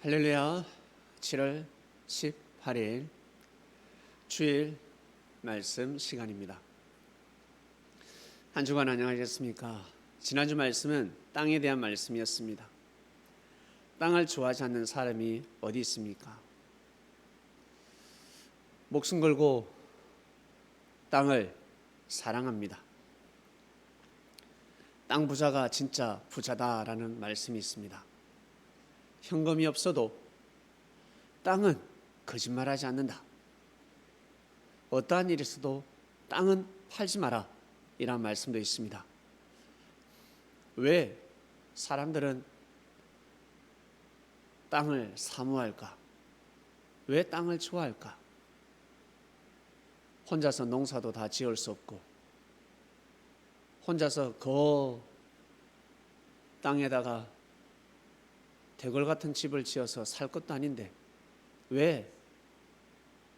할렐루야. 7월 18일 주일 말씀 시간입니다. 한 주간 안녕하셨습니까? 지난주 말씀은 땅에 대한 말씀이었습니다. 땅을 좋아하지 않는 사람이 어디 있습니까? 목숨 걸고 땅을 사랑합니다. 땅 부자가 진짜 부자다라는 말씀이 있습니다. 현금이 없어도 땅은 거짓말하지 않는다. 어떠한 일이 있어도 땅은 팔지 마라, 이런 말씀도 있습니다. 왜 사람들은 땅을 사모할까? 왜 땅을 좋아할까? 혼자서 농사도 다 지을 수 없고, 혼자서 그 땅에다가 대궐 같은 집을 지어서 살 것도 아닌데 왜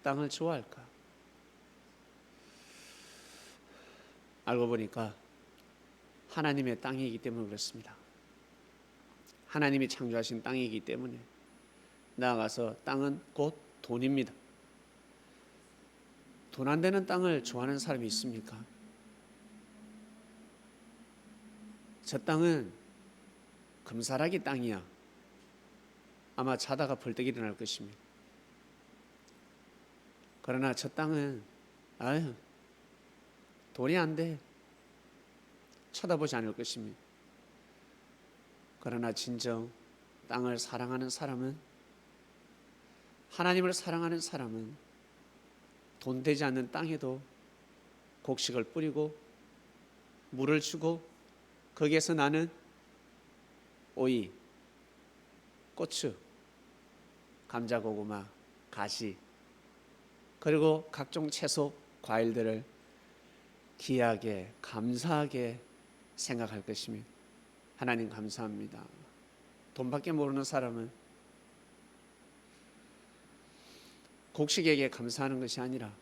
땅을 좋아할까? 알고 보니까 하나님의 땅이기 때문에 그렇습니다. 하나님이 창조하신 땅이기 때문에. 나아가서 땅은 곧 돈입니다. 돈 안 되는 땅을 좋아하는 사람이 있습니까? 저 땅은 금사라기 땅이야. 아마 자다가 벌떡 일어날 것입니다. 그러나 저 땅은 돈이 안 돼, 쳐다보지 않을 것입니다. 그러나 진정 땅을 사랑하는 사람은, 하나님을 사랑하는 사람은 돈 되지 않는 땅에도 곡식을 뿌리고 물을 주고 거기에서 나는 오이, 고추, 감자, 고구마, 가시, 그리고 각종 채소, 과일들을 귀하게 감사하게 생각할 것입니다. 하나님 감사합니다. 돈밖에 모르는 사람은 곡식에게 감사하는 것이 아니라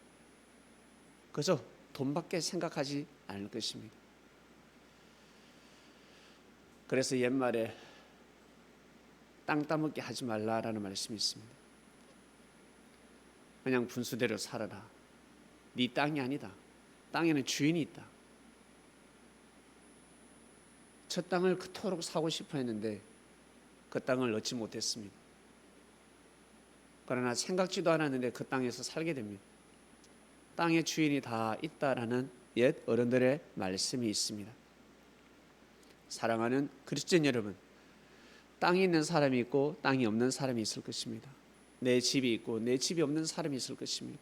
그저 돈밖에 생각하지 않을 것입니다. 그래서 옛말에 땅 따먹게 하지 말라라는 말씀이 있습니다. 그냥 분수대로 살아라. 네 땅이 아니다. 땅에는 주인이 있다. 저 땅을 그토록 사고 싶어 했는데 그 땅을 얻지 못했습니다. 그러나 생각지도 않았는데 그 땅에서 살게 됩니다. 땅의 주인이 다 있다라는 옛 어른들의 말씀이 있습니다. 사랑하는 그리스도인 여러분, 땅이 있는 사람이 있고 땅이 없는 사람이 있을 것입니다. 내 집이 있고 내 집이 없는 사람이 있을 것입니다.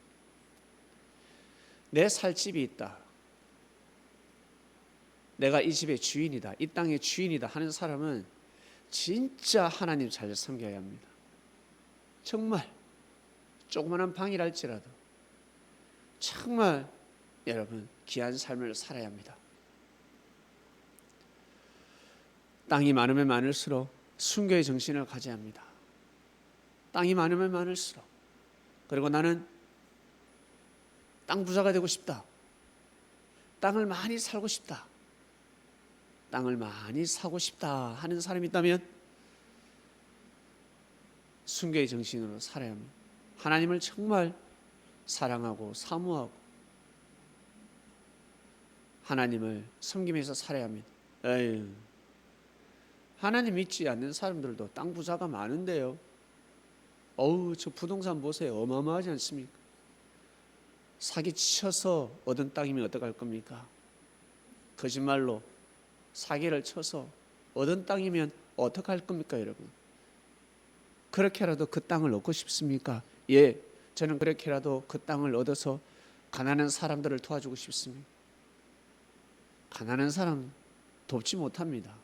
내 살 집이 있다, 내가 이 집의 주인이다, 이 땅의 주인이다 하는 사람은 진짜 하나님 잘 섬겨야 합니다. 정말 조그마한 방이랄지라도 정말 여러분 귀한 삶을 살아야 합니다. 땅이 많으면 많을수록 순교의 정신을 가져야 합니다. 땅이 많으면 많을수록, 그리고 나는 땅 부자가 되고 싶다, 땅을 많이 살고 싶다, 땅을 많이 사고 싶다 하는 사람이 있다면 순교의 정신으로 살아야 합니다. 하나님을 정말 사랑하고 사모하고 하나님을 섬기면서 살아야 합니다. 하나님 믿지 않는 사람들도 땅 부자가 많은데요. 저 부동산 보세요. 어마어마하지 않습니까? 사기 쳐서 얻은 땅이면 어떡할 겁니까? 거짓말로 사기를 쳐서 얻은 땅이면 어떡할 겁니까, 여러분? 그렇게라도 그 땅을 얻고 싶습니까? 예, 저는 그렇게라도 그 땅을 얻어서 가난한 사람들을 도와주고 싶습니다. 가난한 사람 돕지 못합니다.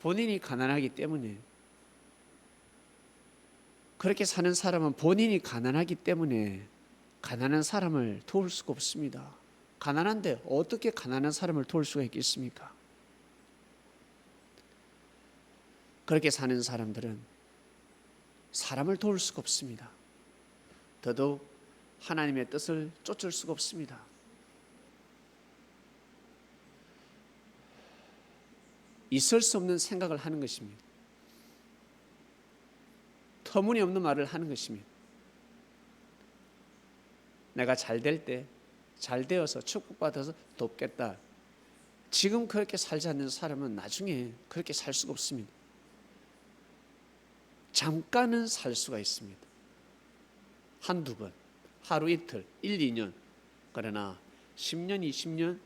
본인이 가난하기 때문에. 그렇게 사는 사람은 본인이 가난하기 때문에 가난한 사람을 도울 수가 없습니다. 가난한데 어떻게 가난한 사람을 도울 수가 있겠습니까? 그렇게 사는 사람들은 사람을 도울 수가 없습니다. 더더욱 하나님의 뜻을 쫓을 수가 없습니다. 있을 수 없는 생각을 하는 것입니다. 터무니없는 말을 하는 것입니다. 내가 잘 될 때 잘 되어서 축복받아서 돕겠다. 지금 그렇게 살지 않는 사람은 나중에 그렇게 살 수가 없습니다. 잠깐은 살 수가 있습니다. 한두 번, 하루 이틀, 1, 2년. 그러나 10년, 20년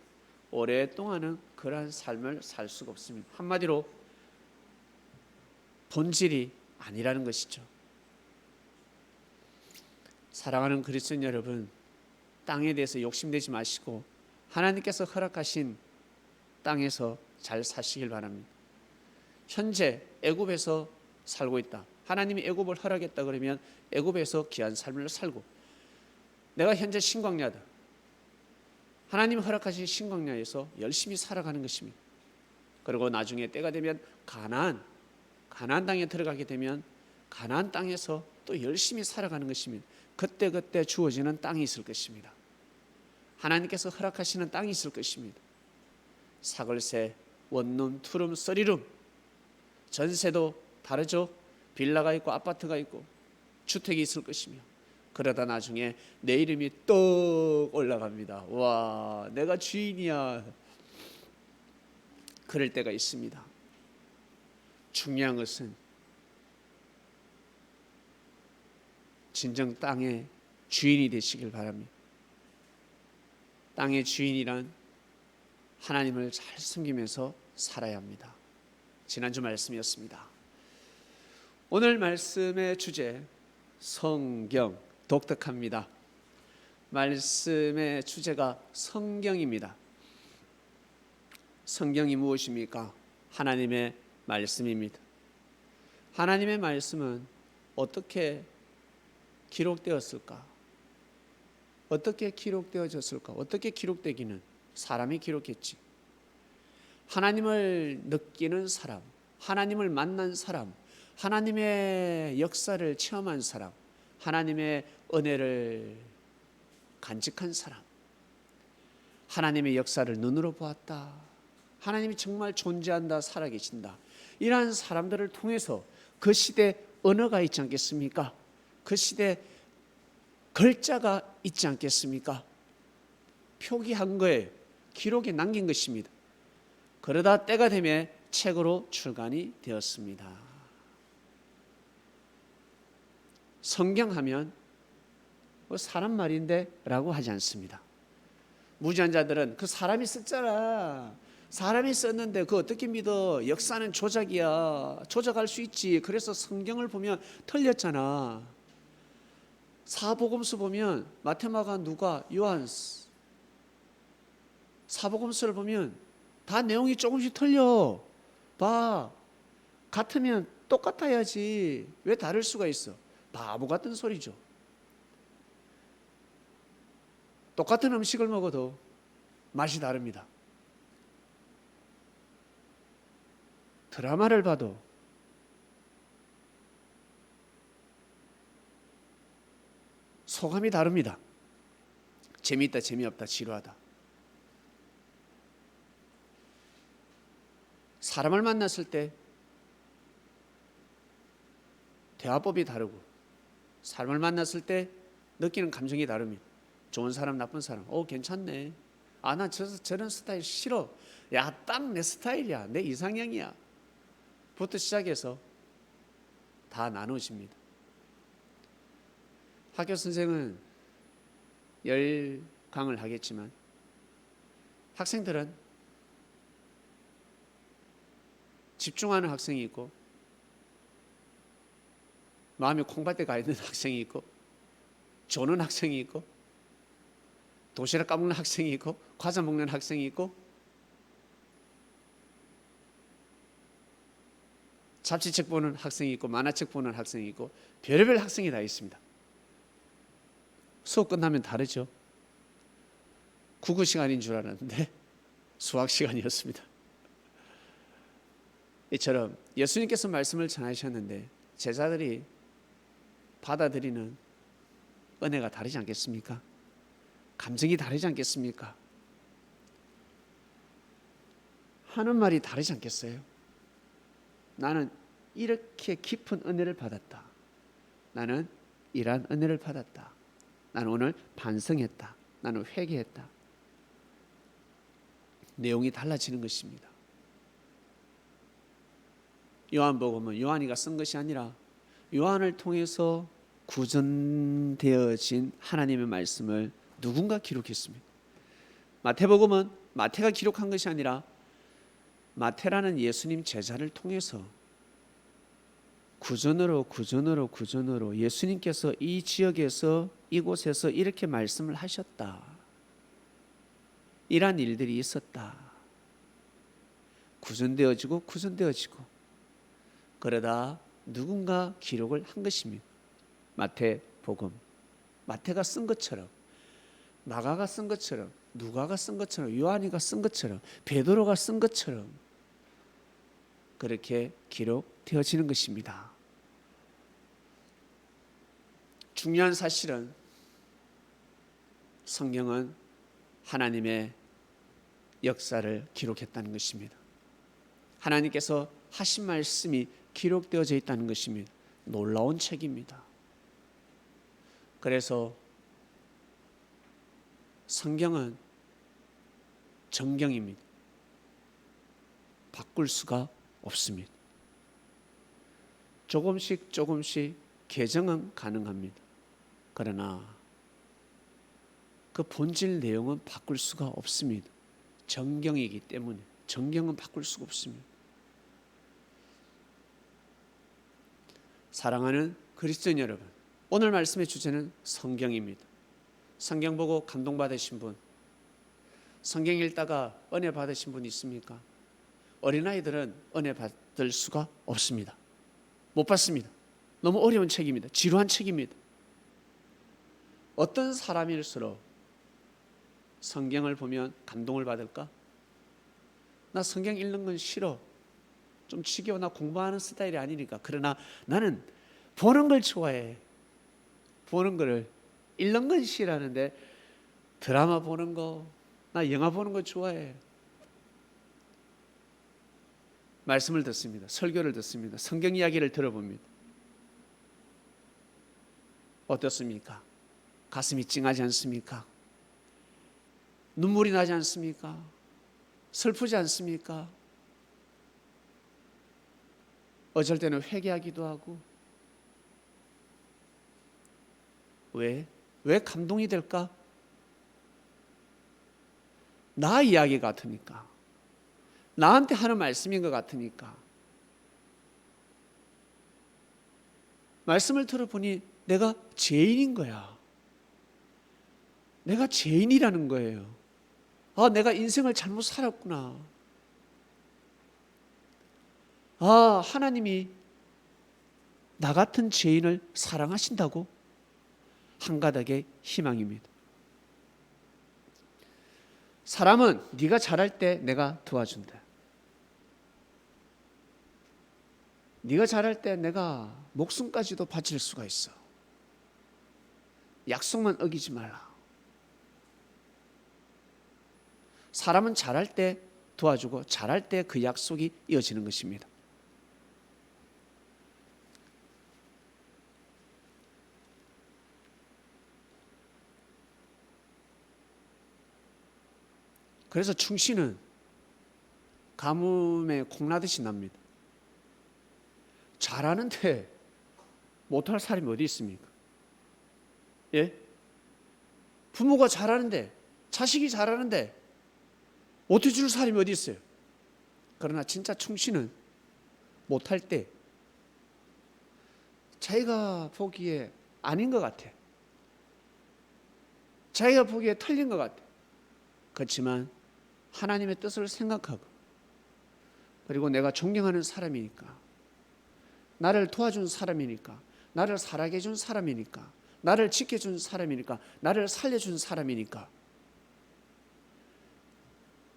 오랫동안은 그러한 삶을 살 수가 없습니다. 한마디로 본질이 아니라는 것이죠. 사랑하는 그리스도인 여러분, 땅에 대해서 욕심내지 마시고 하나님께서 허락하신 땅에서 잘 사시길 바랍니다. 현재 애굽에서 살고 있다. 하나님이 애굽을 허락했다 그러면 애굽에서 귀한 삶을 살고, 내가 현재 신광야다. 하나님 허락하신 신광야에서 열심히 살아가는 것입니다. 그리고 나중에 때가 되면 가나안 땅에 들어가게 되면 가나안 땅에서 또 열심히 살아가는 것입니다. 그때 주어지는 땅이 있을 것입니다. 하나님께서 허락하시는 땅이 있을 것입니다. 사글세, 원룸, 투룸, 쓰리룸, 전세도 다르죠. 빌라가 있고 아파트가 있고 주택이 있을 것이며, 그러다 나중에 내 이름이 떡 올라갑니다. 와, 내가 주인이야. 그럴 때가 있습니다. 중요한 것은 진정 땅의 주인이 되시길 바랍니다. 땅의 주인이란 하나님을 잘 섬기면서 살아야 합니다. 지난주 말씀이었습니다. 오늘 말씀의 주제, 성경. 독특합니다. 말씀의 주제가 성경입니다. 성경이 무엇입니까? 하나님의 말씀입니다. 하나님의 말씀은 어떻게 기록되었을까? 어떻게 기록되어졌을까? 어떻게 기록되기는? 사람이 기록했지. 하나님을 느끼는 사람, 하나님을 만난 사람, 하나님의 역사를 체험한 사람, 하나님의 은혜를 간직한 사람, 하나님의 역사를 눈으로 보았다. 하나님이 정말 존재한다, 살아계신다. 이러한 사람들을 통해서 그 시대 언어가 있지 않겠습니까? 그 시대 글자가 있지 않겠습니까? 표기한 거에 기록에 남긴 것입니다. 그러다 때가 되면 책으로 출간이 되었습니다. 성경하면 사람 말인데 라고 하지 않습니다. 무지한 자들은 그 사람이 썼잖아, 사람이 썼는데 그 어떻게 믿어? 역사는 조작이야. 조작할 수 있지. 그래서 성경을 보면 틀렸잖아. 사복음서 보면 마태마가, 누가, 요한, 사복음서를 보면 다 내용이 조금씩 틀려. 봐, 같으면 똑같아야지 왜 다를 수가 있어? 바보 같은 소리죠. 똑같은 음식을 먹어도 맛이 다릅니다. 드라마를 봐도 소감이 다릅니다. 재미있다, 재미없다, 지루하다. 사람을 만났을 때 대화법이 다르고, 사람을 만났을 때 느끼는 감정이 다릅니다. 좋은 사람, 나쁜 사람. 괜찮네. 나 저런 스타일 싫어. 야, 딱 내 스타일이야. 내 이상형이야. 부터 시작해서 다 나누어집니다. 학교 선생은 10강을 하겠지만 학생들은 집중하는 학생이 있고, 마음이 콩밭에 가 있는 학생이 있고, 조는 학생이 있고, 도시락 까먹는 학생이 있고, 과자 먹는 학생이 있고, 잡지책 보는 학생이 있고, 만화책 보는 학생이 있고, 별의별 학생이 다 있습니다. 수업 끝나면 다르죠. 국어 시간인 줄 알았는데 수학 시간이었습니다. 이처럼 예수님께서 말씀을 전하셨는데 제자들이 받아들이는 은혜가 다르지 않겠습니까? 감정이 다르지 않겠습니까? 하는 말이 다르지 않겠어요? 나는 이렇게 깊은 은혜를 받았다. 나는 이러한 은혜를 받았다. 나는 오늘 반성했다. 나는 회개했다. 내용이 달라지는 것입니다. 요한복음은 요한이가 쓴 것이 아니라 요한을 통해서 구전되어진 하나님의 말씀을 누군가 기록했습니다. 마태복음은 마태가 기록한 것이 아니라 마태라는 예수님 제자를 통해서 구전으로 예수님께서 이 지역에서 이곳에서 이렇게 말씀을 하셨다. 이러한 일들이 있었다. 구전되어지고 그러다 누군가 기록을 한 것입니다. 마태복음. 마태가 쓴 것처럼, 마가가 쓴 것처럼, 누가가 쓴 것처럼, 요한이가 쓴 것처럼, 베드로가 쓴 것처럼 그렇게 기록되어지는 것입니다. 중요한 사실은 성경은 하나님의 역사를 기록했다는 것입니다. 하나님께서 하신 말씀이 기록되어져 있다는 것입니다. 놀라운 책입니다. 그래서 성경은 정경입니다. 바꿀 수가 없습니다. 조금씩 개정은 가능합니다. 그러나 그 본질 내용은 바꿀 수가 없습니다. 정경이기 때문에 정경은 바꿀 수가 없습니다. 사랑하는 그리스도인 여러분, 오늘 말씀의 주제는 성경입니다. 성경 보고 감동받으신 분, 성경 읽다가 은혜 받으신 분 있습니까? 어린아이들은 은혜 받을 수가 없습니다. 못 받습니다. 너무 어려운 책입니다. 지루한 책입니다. 어떤 사람일수록 성경을 보면 감동을 받을까? 나 성경 읽는 건 싫어. 좀 지겨워. 나 공부하는 스타일이 아니니까. 그러나 나는 보는 걸 좋아해. 보는 거를. 읽는 건 싫어하는데 드라마 보는 거, 나 영화 보는 거 좋아해. 말씀을 듣습니다. 설교를 듣습니다. 성경 이야기를 들어봅니다. 어떻습니까? 가슴이 찡하지 않습니까? 눈물이 나지 않습니까? 슬프지 않습니까? 어쩔 때는 회개하기도 하고. 왜 감동이 될까? 나 이야기 같으니까. 나한테 하는 말씀인 것 같으니까. 말씀을 들어보니 내가 죄인인 거야. 내가 죄인이라는 거예요. 아, 내가 인생을 잘못 살았구나. 아, 하나님이 나 같은 죄인을 사랑하신다고? 한 가닥의 희망입니다. 사람은 네가 잘할 때 내가 도와준다. 네가 잘할 때 내가 목숨까지도 바칠 수가 있어. 약속만 어기지 말라. 사람은 잘할 때 도와주고 잘할 때 그 약속이 이어지는 것입니다. 그래서 충신은 가뭄에 콩나듯이 납니다. 잘하는데 못할 사람이 어디 있습니까? 예? 부모가 잘하는데, 자식이 잘하는데 못해줄 사람이 어디 있어요? 그러나 진짜 충신은 못할 때 자기가 보기에 아닌 것 같아. 자기가 보기에 틀린 것 같아. 그렇지만 하나님의 뜻을 생각하고, 그리고 내가 존경하는 사람이니까, 나를 도와준 사람이니까, 나를 살아게 해준 사람이니까, 나를 지켜준 사람이니까, 나를 살려준 사람이니까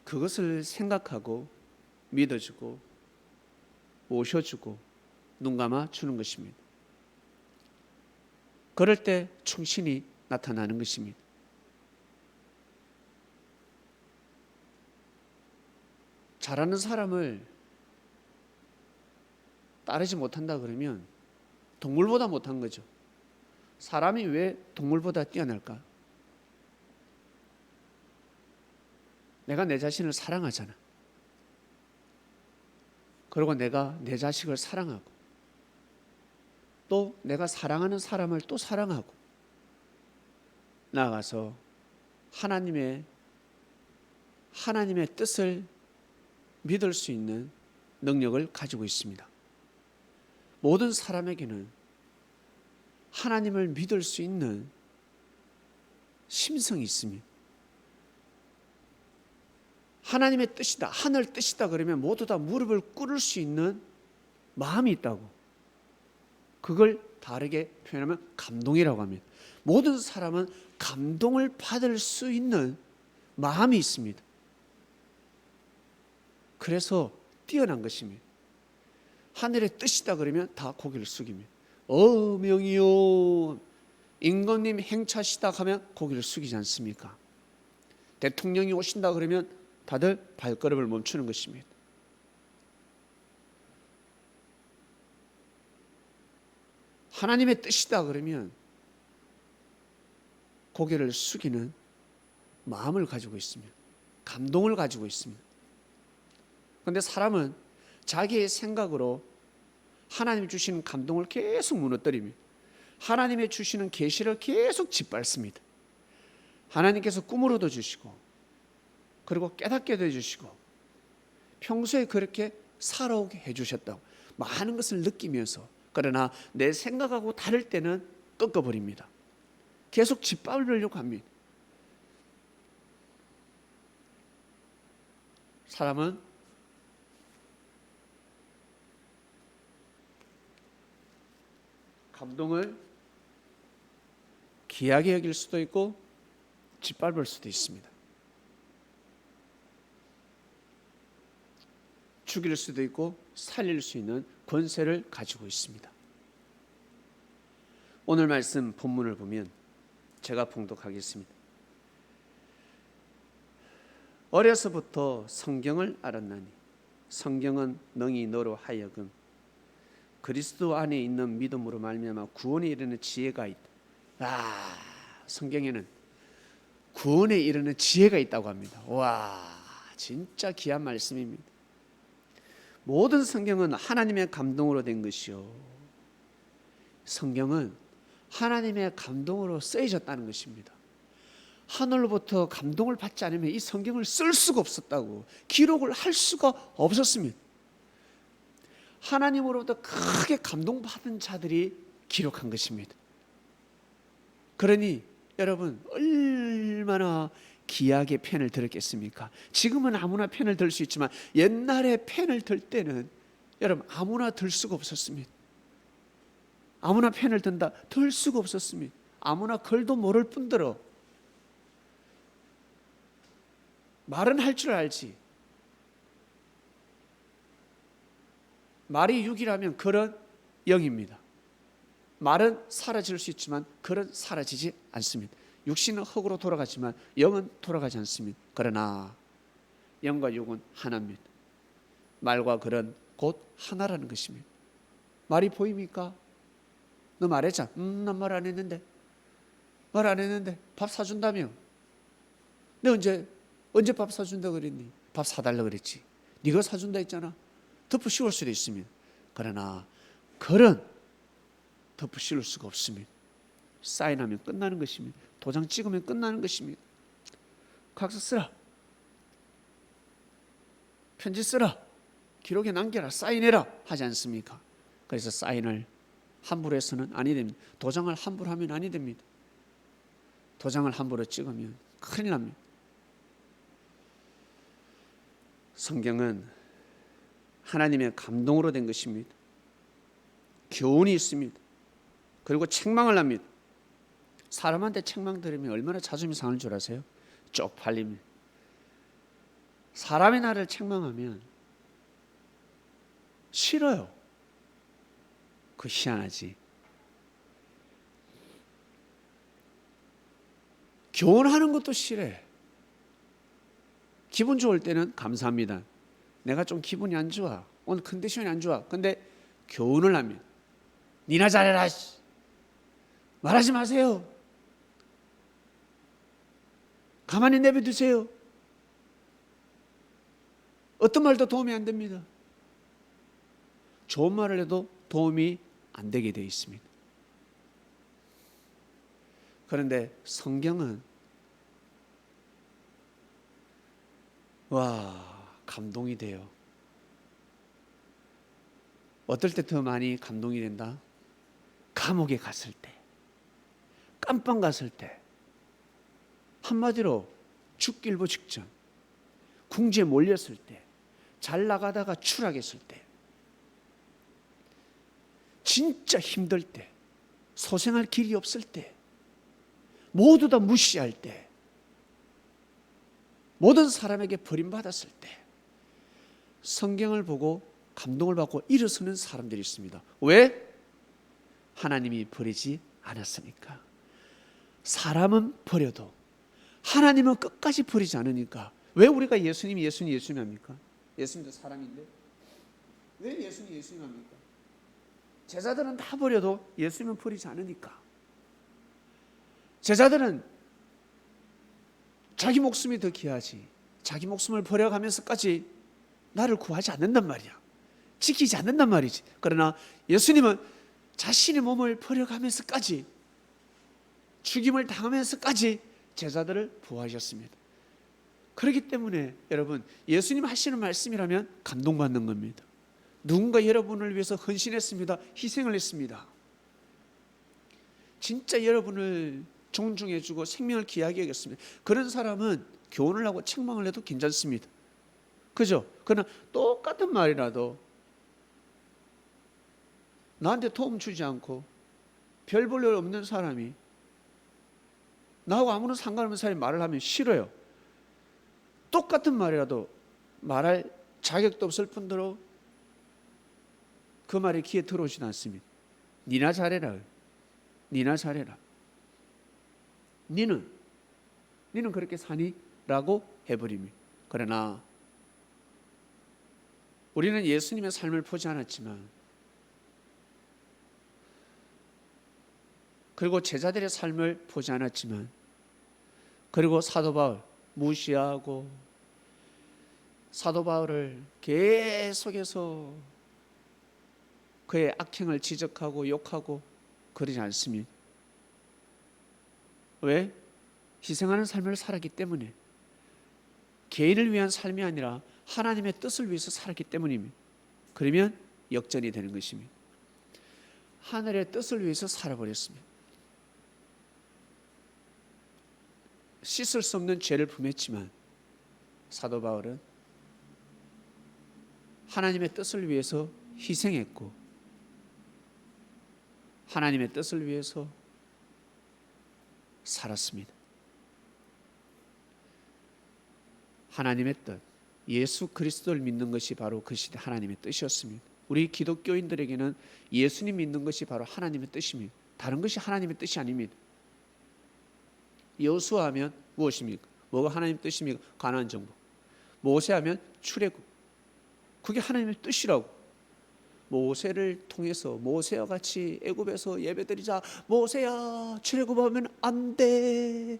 그것을 생각하고 믿어주고 모셔주고 눈 감아 주는 것입니다. 그럴 때 충신이 나타나는 것입니다. 잘하는 사람을 따르지 못한다 그러면 동물보다 못한 거죠. 사람이 왜 동물보다 뛰어날까? 내가 내 자신을 사랑하잖아. 그리고 내가 내 자식을 사랑하고 또 내가 사랑하는 사람을 또 사랑하고 나아가서 하나님의 뜻을 믿을 수 있는 능력을 가지고 있습니다. 모든 사람에게는 하나님을 믿을 수 있는 심성이 있습니다. 하나님의 뜻이다, 하늘 뜻이다 그러면 모두 다 무릎을 꿇을 수 있는 마음이 있다고. 그걸 다르게 표현하면 감동이라고 합니다. 모든 사람은 감동을 받을 수 있는 마음이 있습니다. 그래서 뛰어난 것입니다. 하늘의 뜻이다 그러면 다 고개를 숙입니다. 명이요, 임금님 행차시다 하면 고개를 숙이지 않습니까? 대통령이 오신다 그러면 다들 발걸음을 멈추는 것입니다. 하나님의 뜻이다 그러면 고개를 숙이는 마음을 가지고 있습니다. 감동을 가지고 있습니다. 그런데 사람은 자기의 생각으로 하나님이 주시는 감동을 계속 무너뜨립니다. 하나님의 주시는 계시를 계속 짓밟습니다. 하나님께서 꿈을 얻어주시고 그리고 깨닫게도 해주시고 평소에 그렇게 살아오게 해주셨다고 많은 것을 느끼면서, 그러나 내 생각하고 다를 때는 꺾어버립니다. 계속 짓밟으려고 합니다. 사람은 감동을 귀하게 여길 수도 있고 짓밟을 수도 있습니다. 죽일 수도 있고 살릴 수 있는 권세를 가지고 있습니다. 오늘 말씀 본문을 보면 제가 봉독하겠습니다. 어려서부터 성경을 알았나니 성경은 능히 너로 하여금 그리스도 안에 있는 믿음으로 말미암아 구원에 이르는 지혜가 있다. 성경에는 구원에 이르는 지혜가 있다고 합니다. 진짜 귀한 말씀입니다. 모든 성경은 하나님의 감동으로 된 것이요, 성경은 하나님의 감동으로 쓰여졌다는 것입니다. 하늘로부터 감동을 받지 않으면 이 성경을 쓸 수가 없었다고, 기록을 할 수가 없었습니다. 하나님으로부터 크게 감동받은 자들이 기록한 것입니다. 그러니 여러분 얼마나 귀하게 펜을 들었겠습니까? 지금은 아무나 펜을 들 수 있지만 옛날에 펜을 들 때는 여러분 아무나 들 수가 없었습니다. 아무나 펜을 든다 들 수가 없었습니다. 아무나 글도 모를 뿐더러 말은 할 줄 알지, 말이 6이라면 글은 0입니다. 말은 사라질 수 있지만 글은 사라지지 않습니다. 육신은 흙으로 돌아가지만 영은 돌아가지 않습니다. 그러나 영과 육은 하나입니다. 말과 글은 곧 하나라는 것입니다. 말이 보입니까? 너 말했잖아. 난 말 안 했는데. 말 안 했는데. 밥 사준다며. 내 언제 밥 사준다 그랬니? 밥 사달라 그랬지. 네가 사준다 했잖아. 덮어 씌울 수도 있습니다. 그러나 글은 덮어 씌울 수가 없습니다. 사인하면 끝나는 것입니다. 도장 찍으면 끝나는 것입니다. 각서 쓰라, 편지 쓰라, 기록에 남겨라, 사인해라 하지 않습니까? 그래서 사인을 함부로 해서는 아니 됩니다. 도장을 함부로 하면 아니 됩니다. 도장을 함부로 찍으면 큰일 납니다. 성경은 하나님의 감동으로 된 것입니다. 교훈이 있습니다. 그리고 책망을 합니다. 사람한테 책망 들으면 얼마나 자존심이 상할 줄 아세요? 쪽팔립니다. 사람이 나를 책망하면 싫어요. 그 희한하지. 교훈하는 것도 싫어해. 기분 좋을 때는 감사합니다. 내가 좀 기분이 안 좋아, 오늘 컨디션이 안 좋아. 근데 교훈을 하면 니나 잘해라, 말하지 마세요. 가만히 내버려두세요. 어떤 말도 도움이 안 됩니다. 좋은 말을 해도 도움이 안 되게 되어 있습니다. 그런데 성경은 감동이 돼요. 어떨 때 더 많이 감동이 된다? 감옥에 갔을 때, 깜빵 갔을 때, 한마디로 죽길보 직전, 궁지에 몰렸을 때, 잘 나가다가 추락했을 때, 진짜 힘들 때, 소생할 길이 없을 때, 모두 다 무시할 때, 모든 사람에게 버림받았을 때 성경을 보고 감동을 받고 일어서는 사람들이 있습니다. 왜? 하나님이 버리지 않았으니까. 사람은 버려도 하나님은 끝까지 버리지 않으니까. 왜 우리가 예수님 합니까? 예수님도 사람인데 왜 예수님 합니까? 제자들은 다 버려도 예수님은 버리지 않으니까. 제자들은 자기 목숨이 더 귀하지, 자기 목숨을 버려가면서까지 나를 구하지 않는단 말이야. 지키지 않는단 말이지. 그러나 예수님은 자신의 몸을 버려가면서까지, 죽임을 당하면서까지 제자들을 보호하셨습니다. 그렇기 때문에 여러분, 예수님 하시는 말씀이라면 감동받는 겁니다. 누군가 여러분을 위해서 헌신했습니다. 희생을 했습니다. 진짜 여러분을 존중해주고 생명을 귀하게 여겼습니다. 그런 사람은 교훈을 하고 책망을 해도 괜찮습니다. 그죠? 그러나 똑같은 말이라도 나한테 도움 주지 않고 별 볼 일 없는 사람이 나하고 아무런 상관없는 사람이 말을 하면 싫어요. 똑같은 말이라도 말할 자격도 없을 뿐더러 그 말이 귀에 들어오지는 않습니다. 니나 잘해라. 니나 잘해라. 니는 그렇게 사니? 라고 해버립니다. 그러나 우리는 예수님의 삶을 보지 않았지만, 그리고 제자들의 삶을 보지 않았지만, 그리고 사도 바울 무시하고 사도 바울을 계속해서 그의 악행을 지적하고 욕하고 그러지 않습니다. 왜? 희생하는 삶을 살았기 때문에, 개인을 위한 삶이 아니라 하나님의 뜻을 위해서 살았기 때문입니다. 그러면 역전이 되는 것입니다. 하늘의 뜻을 위해서 살아버렸습니다. 씻을 수 없는 죄를 품했지만 사도 바울은 하나님의 뜻을 위해서 희생했고, 하나님의 뜻을 위해서 살았습니다. 하나님의 뜻, 예수 그리스도를 믿는 것이 바로 그 시대 하나님의 뜻이었습니다. 우리 기독교인들에게는 예수님 믿는 것이 바로 하나님의 뜻입니다. 다른 것이 하나님의 뜻이 아닙니다. 여호수아 하면 무엇입니까? 뭐가 하나님의 뜻입니까? 가나안 정복. 모세 하면 출애굽. 그게 하나님의 뜻이라고. 모세를 통해서 모세와 같이 애굽에서 예배드리자. 모세야, 출애굽하면 안 돼.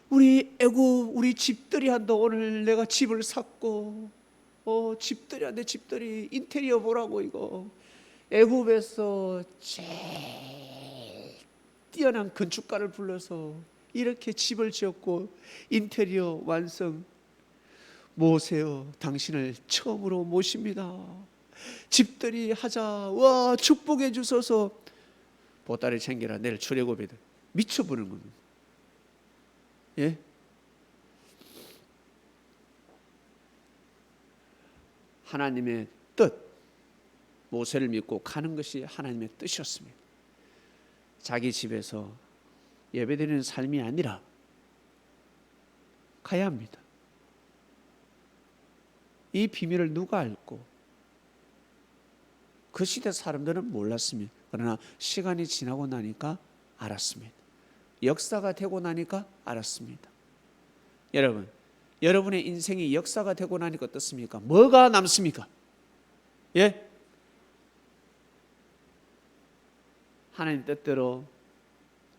우리 집들이 한다. 오늘 내가 집을 샀고, 집들이 한대. 집들이 인테리어 보라고. 이거 애굽에서 제일 뛰어난 건축가를 불러서 이렇게 집을 지었고 인테리어 완성. 모세여, 당신을 처음으로 모십니다. 집들이 하자. 와, 축복해 주소서. 보따리 챙겨라. 내일 출애굽이다. 미쳐버리는 겁니다. 예? 하나님의 뜻, 모세를 믿고 가는 것이 하나님의 뜻이었습니다. 자기 집에서 예배드리는 삶이 아니라 가야 합니다. 이 비밀을 누가 알고? 그 시대 사람들은 몰랐습니다. 그러나 시간이 지나고 나니까 알았습니다. 역사가 되고 나니까 알았습니다. 여러분, 여러분의 인생이 역사가 되고 나니까 어떻습니까? 뭐가 남습니까? 하나님 뜻대로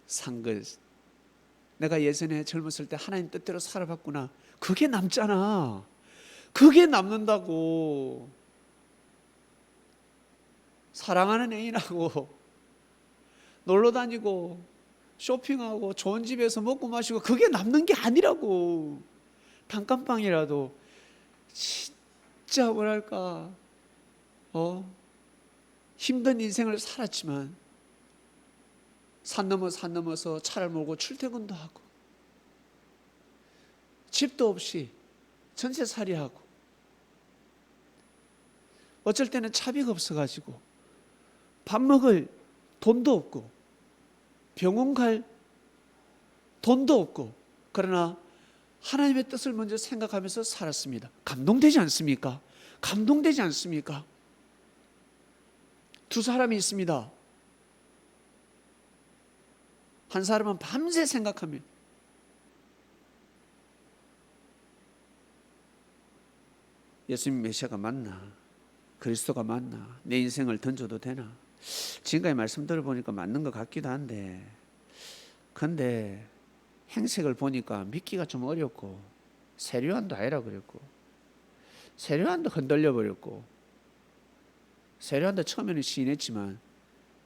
산 것, 내가 예전에 젊었을 때 하나님 뜻대로 살아봤구나, 그게 남잖아. 그게 남는다고. 사랑하는 애인하고 놀러 다니고 쇼핑하고 좋은 집에서 먹고 마시고, 그게 남는 게 아니라고. 단칸방이라도 진짜 뭐랄까, 힘든 인생을 살았지만 산 넘어서 차를 몰고 출퇴근도 하고, 집도 없이 전세살이하고, 어쩔 때는 차비가 없어가지고 밥 먹을 돈도 없고 병원 갈 돈도 없고, 그러나 하나님의 뜻을 먼저 생각하면서 살았습니다. 감동되지 않습니까? 감동되지 않습니까? 두 사람이 있습니다. 한 사람은 밤새 생각하며, 예수님 메시아가 맞나? 그리스도가 맞나? 내 인생을 던져도 되나? 지금까지 말씀 들어보니까 맞는 것 같기도 한데, 근데 행색을 보니까 믿기가 좀 어렵고, 세류안도 아니라 그랬고, 세류안도 흔들려 버렸고, 세류안도 처음에는 시인했지만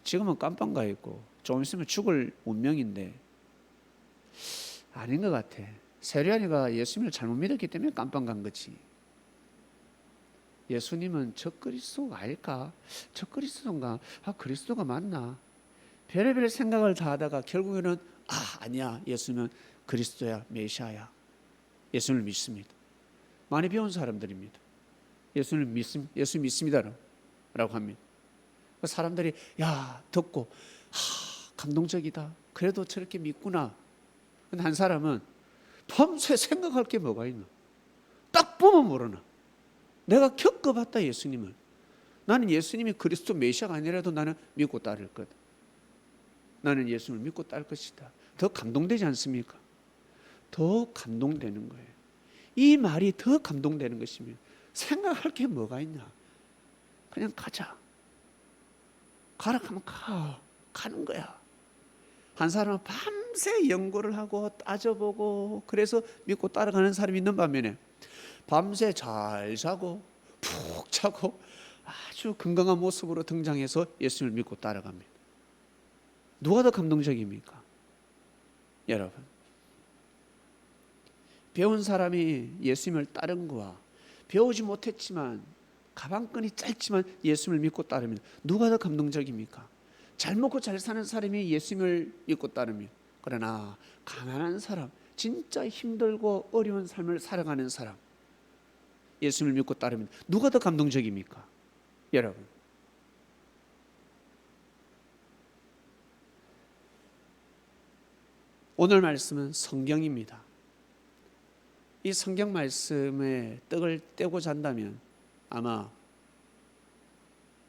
지금은 깜빵 가 있고 좀 있으면 죽을 운명인데, 아닌 것 같아. 세류안이가 예수님을 잘못 믿었기 때문에 깜빵 간 거지. 예수님은 저 그리스도가 아닐까? 저 그리스도인가? 그리스도가 맞나? 별의별 생각을 다 하다가 결국에는 아니야, 예수님은 그리스도야, 메시아야. 예수님을 믿습니다. 많이 배운 사람들입니다. 예수 믿습니다 라고 합니다. 사람들이 듣고 감동적이다, 그래도 저렇게 믿구나. 근데 한 사람은 밤새 생각할 게 뭐가 있나? 딱 보면 모르나? 내가 겪어봤다, 예수님을. 나는 예수님이 그리스도 메시아가 아니라도 나는 믿고 따를 거다. 나는 예수님을 믿고 따를 것이다. 더 감동되지 않습니까? 더 감동되는 거예요. 이 말이 더 감동되는 것이면 생각할 게 뭐가 있냐? 그냥 가자. 가라 하면 가는 거야. 한 사람은 밤새 연구를 하고 따져보고 그래서 믿고 따라가는 사람이 있는 반면에 밤새 잘 자고 푹 자고 아주 건강한 모습으로 등장해서 예수님을 믿고 따라갑니다. 누가 더 감동적입니까? 여러분, 배운 사람이 예수님을 따른 거와 배우지 못했지만 가방끈이 짧지만 예수님을 믿고 따르면 누가 더 감동적입니까? 잘 먹고 잘 사는 사람이 예수님을 믿고 따르면, 그러나 가난한 사람, 진짜 힘들고 어려운 삶을 살아가는 사람, 예수님을 믿고 따르면 누가 더 감동적입니까? 여러분, 오늘 말씀은 성경입니다. 이 성경 말씀에 떡을 떼고 잔다면 아마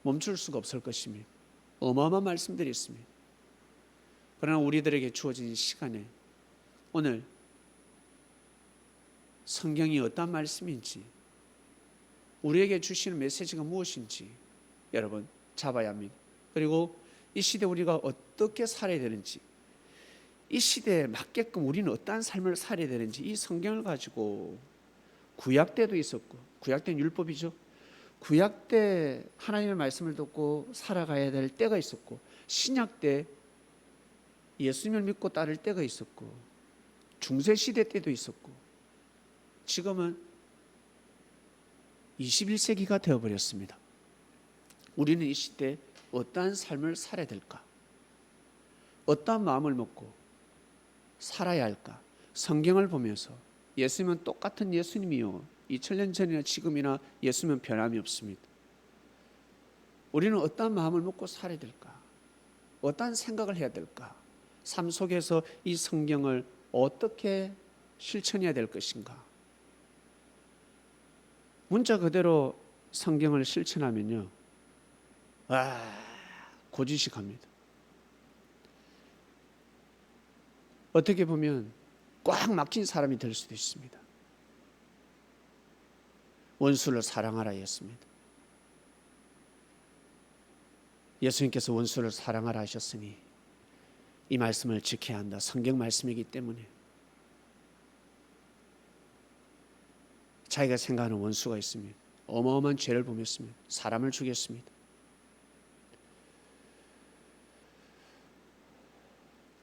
멈출 수가 없을 것입니다. 어마어마한 말씀들이 있습니다. 그러나 우리들에게 주어진 시간에 오늘 성경이 어떤 말씀인지, 우리에게 주시는 메시지가 무엇인지 여러분 잡아야 합니다. 그리고 이 시대 우리가 어떻게 살아야 되는지, 이 시대에 맞게끔 우리는 어떠한 삶을 살아야 되는지, 이 성경을 가지고 구약 때도 있었고, 구약 때는 율법이죠. 구약 때 하나님의 말씀을 듣고 살아가야 될 때가 있었고, 신약 때 예수님을 믿고 따를 때가 있었고, 중세시대 때도 있었고, 지금은 21세기가 되어버렸습니다. 우리는 이 시대에 어떠한 삶을 살아야 될까? 어떠한 마음을 먹고 살아야 할까? 성경을 보면서 예수님은 똑같은 예수님이요, 2000년 전이나 지금이나 예수님은 변함이 없습니다. 우리는 어떠한 마음을 먹고 살아야 될까? 어떠한 생각을 해야 될까? 삶 속에서 이 성경을 어떻게 실천해야 될 것인가? 문자 그대로 성경을 실천하면요, 고지식합니다. 어떻게 보면 꽉 막힌 사람이 될 수도 있습니다. 원수를 사랑하라 했습니다. 예수님께서 원수를 사랑하라 하셨으니 이 말씀을 지켜야 한다. 성경 말씀이기 때문에. 자기가 생각하는 원수가 있으면 어마어마한 죄를 범했으면 사람을 죽였습니다.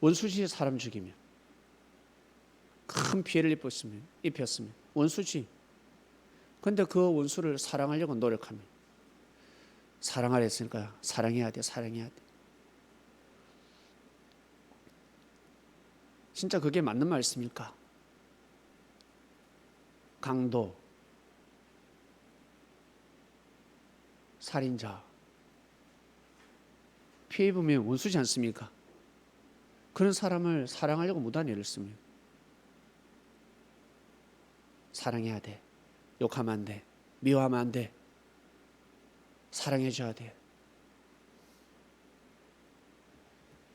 원수지 사람 죽이면 큰 피해를 입혔으면 원수지. 그런데 그 원수를 사랑하려고 노력하면 사랑하려 했으니까 사랑해야 돼. 진짜 그게 맞는 말씀일까? 강도, 살인자, 피해 입으면 원수지 않습니까? 그런 사람을 사랑하려고 무단 애를 쓰면 사랑해야 돼. 욕하면 안 돼. 미워하면 안 돼. 사랑해줘야 돼.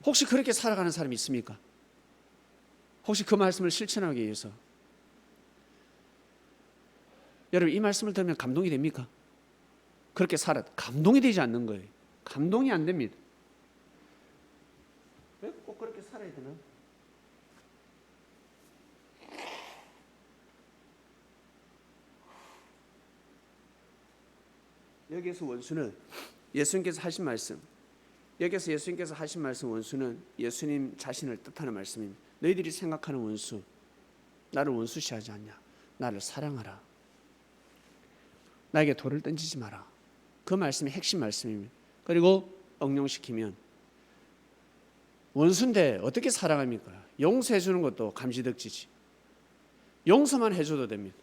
혹시 그렇게 살아가는 사람이 있습니까? 혹시 그 말씀을 실천하기 위해서 여러분 이 말씀을 들으면 감동이 됩니까? 그렇게 감동이 되지 않는 거예요. 감동이 안 됩니다. 왜 꼭 그렇게 살아야 되나? 여기에서 원수는 예수님께서 하신 말씀, 여기에서 예수님께서 하신 말씀 원수는 예수님 자신을 뜻하는 말씀입니다. 너희들이 생각하는 원수, 나를 원수시하지 않냐? 나를 사랑하라. 나에게 돌을 던지지 마라. 그 말씀이 핵심 말씀입니다. 그리고 응용시키면 원수인데 어떻게 사랑합니까? 용서해 주는 것도 감지덕지지. 용서만 해줘도 됩니다.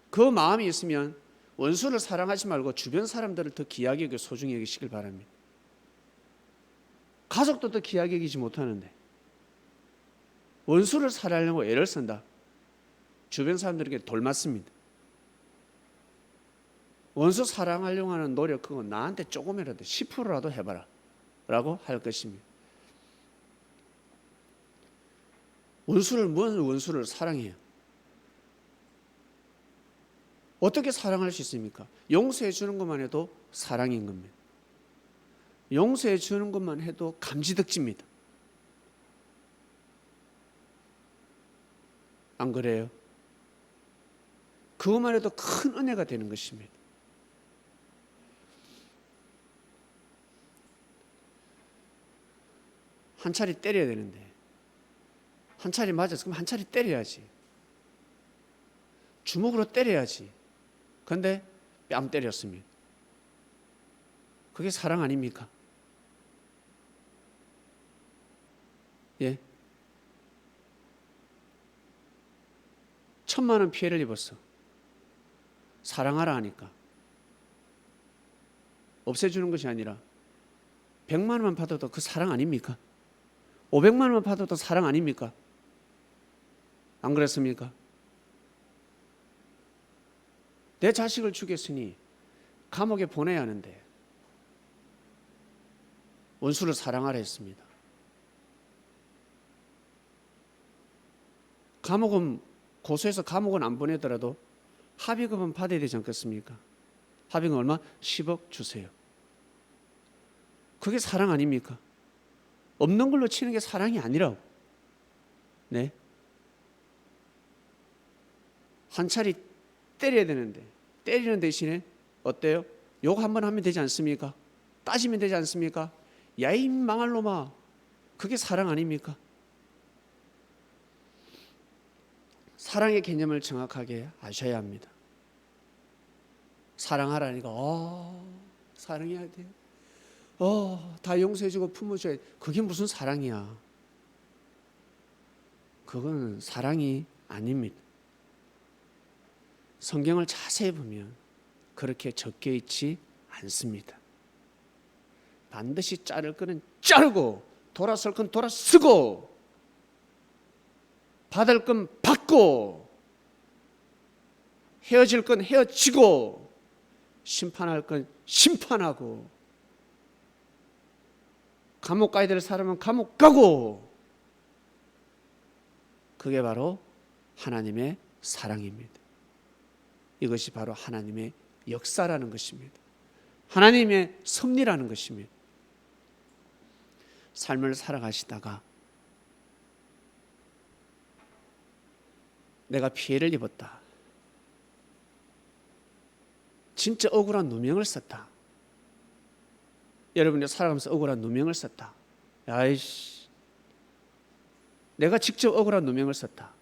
그 마음이 있으면 원수를 사랑하지 말고 주변 사람들을 더 귀하게 여기고 소중히 여기시길 바랍니다. 가족도 더 귀하게 여기지 못하는데 원수를 사랑하려고 애를 쓴다. 주변 사람들에게 돌 맞습니다. 원수 사랑하려고 하는 노력 그건 나한테 조금이라도 10%라도 해봐라 라고 할 것입니다. 무슨 원수를 사랑해요? 어떻게 사랑할 수 있습니까? 용서해 주는 것만 해도 사랑인 겁니다. 용서해 주는 것만 해도 감지덕지입니다. 안 그래요? 그것만 해도 큰 은혜가 되는 것입니다. 한 차례 때려야 되는데 한 차례 맞았어. 그럼 한 차례 때려야지. 주먹으로 때려야지. 그런데 뺨 때렸습니다. 그게 사랑 아닙니까? 예? 1,000만 원 피해를 입었어. 사랑하라 하니까 없애주는 것이 아니라 100만 원만 받아도 그 사랑 아닙니까? 500만 원만 받아도 사랑 아닙니까? 안 그랬습니까? 내 자식을 죽였으니 감옥에 보내야 하는데 원수를 사랑하라 했습니다. 감옥은 고소해서 감옥은 안 보내더라도 합의금은 받아야 되지 않겠습니까? 합의금 얼마? 10억 주세요. 그게 사랑 아닙니까? 없는 걸로 치는 게 사랑이 아니라고. 네? 한 차례 때려야 되는데 때리는 대신에 어때요? 욕 한번 하면 되지 않습니까? 따지면 되지 않습니까? 야 이 망할 놈아. 그게 사랑 아닙니까? 사랑의 개념을 정확하게 아셔야 합니다. 사랑하라니까 사랑해야 돼. 다 용서해주고 품어줘야 돼. 그게 무슨 사랑이야. 그건 사랑이 아닙니다. 성경을 자세히 보면 그렇게 적혀 있지 않습니다. 반드시 자를 거는 자르고 돌아설 건 돌아서고 받을 건 받고 헤어질 건 헤어지고 심판할 건 심판하고 감옥 가야 될 사람은 감옥 가고 그게 바로 하나님의 사랑입니다. 이것이 바로 하나님의 역사라는 것입니다. 하나님의 섭리라는 것입니다. 삶을 살아가시다가 내가 피해를 입었다. 진짜 억울한 누명을 썼다. 여러분이 살아가면서 억울한 누명을 썼다. 야이씨, 내가 직접 억울한 누명을 썼다.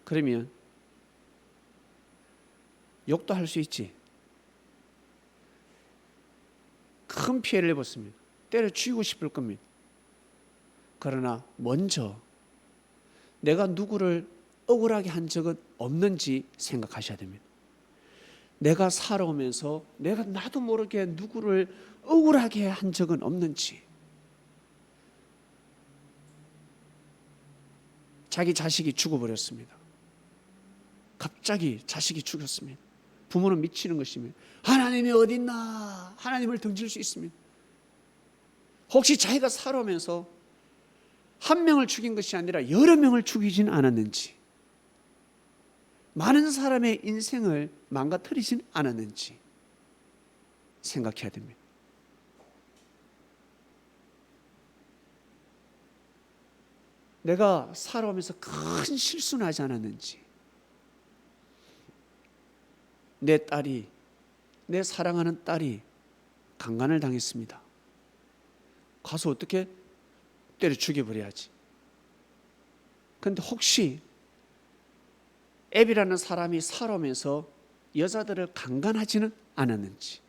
그러면 욕도 할 수 있지. 큰 피해를 입었습니다. 때려 죽이고 싶을 겁니다. 그러나 먼저 내가 누구를 억울하게 한 적은 없는지 생각하셔야 됩니다. 내가 살아오면서 내가 나도 모르게 누구를 억울하게 한 적은 없는지. 자기 자식이 죽어버렸습니다. 갑자기 자식이 죽었습니다. 부모는 미치는 것입니다. 하나님이 어딨나? 하나님을 등질 수 있습니다. 혹시 자기가 살아오면서 한 명을 죽인 것이 아니라 여러 명을 죽이진 않았는지, 많은 사람의 인생을 망가뜨리진 않았는지 생각해야 됩니다. 내가 살아오면서 큰 실수는 하지 않았는지, 내 딸이, 내 사랑하는 딸이 강간을 당했습니다. 가서 어떻게 때려 죽여버려야지. 그런데 혹시 앱이라는 사람이 살아오면서 여자들을 강간하지는 않았는지,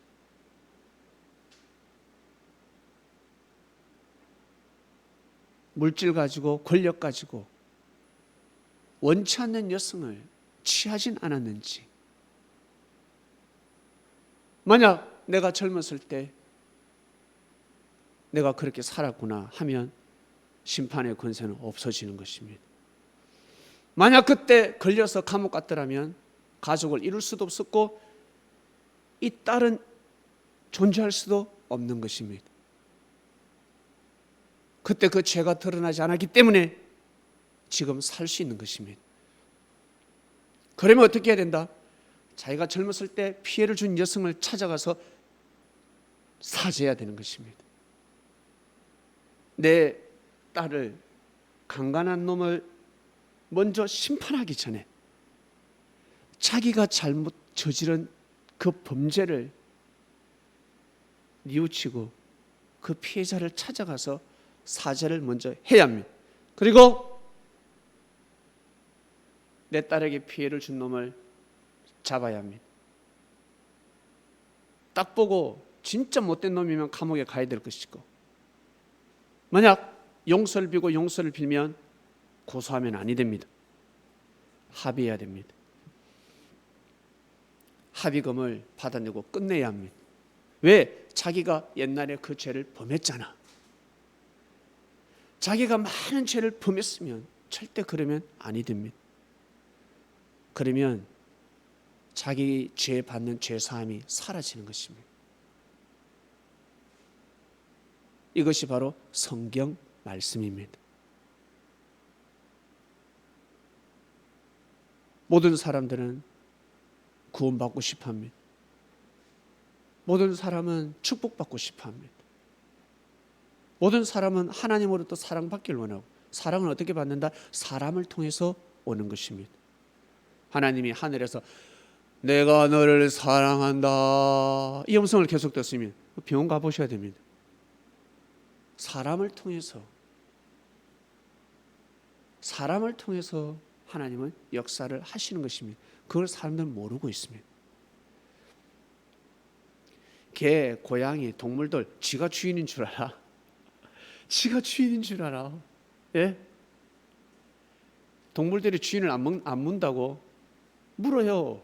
물질 가지고 권력 가지고 원치 않는 여성을 취하진 않았는지, 만약 내가 젊었을 때 내가 그렇게 살았구나 하면 심판의 권세는 없어지는 것입니다. 만약 그때 걸려서 감옥 갔더라면 가족을 이룰 수도 없었고 이 딸은 존재할 수도 없는 것입니다. 그때 그 죄가 드러나지 않았기 때문에 지금 살 수 있는 것입니다. 그러면 어떻게 해야 된다? 자기가 젊었을 때 피해를 준 여성을 찾아가서 사죄해야 되는 것입니다. 내 딸을 강간한 놈을 먼저 심판하기 전에 자기가 잘못 저지른 그 범죄를 뉘우치고 그 피해자를 찾아가서 사죄를 먼저 해야 합니다. 그리고 내 딸에게 피해를 준 놈을 잡아야 합니다. 딱 보고 진짜 못된 놈이면 감옥에 가야 될 것이고, 만약 용서를 비고 용서를 빌면 고소하면 아니 됩니다. 합의해야 됩니다. 합의금을 받아내고 끝내야 합니다. 왜? 자기가 옛날에 그 죄를 범했잖아. 자기가 많은 죄를 범했으면 절대 그러면 아니 됩니다. 그러면 자기 죄 받는 죄사함이 사라지는 것입니다. 이것이 바로 성경 말씀입니다. 모든 사람들은 구원받고 싶어 합니다. 모든 사람은 축복받고 싶어 합니다. 모든 사람은 하나님으로부터 사랑받기를 원하고, 사랑은 어떻게 받는다? 사람을 통해서 오는 것입니다. 하나님이 하늘에서 내가 너를 사랑한다 이 음성을 계속 듣으면 병원 가보셔야 됩니다. 사람을 통해서 하나님은 역사를 하시는 것입니다. 그걸 사람들은 모르고 있습니다. 개, 고양이, 동물들 지가 주인인 줄 알아? 지가 주인인 줄 알아? 예? 동물들이 주인을 안 문다고? 물어요.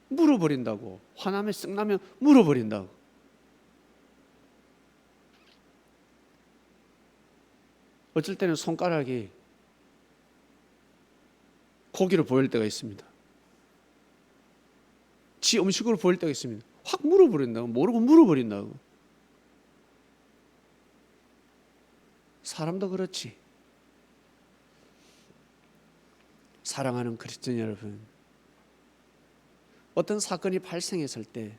물어버린다고. 화나면 쓱 나면 물어버린다고. 어쩔 때는 손가락이 고기로 보일 때가 있습니다. 지 음식으로 보일 때가 있습니다. 확 물어버린다고. 모르고 물어버린다고. 사람도 그렇지. 사랑하는 그리스도인 여러분, 어떤 사건이 발생했을 때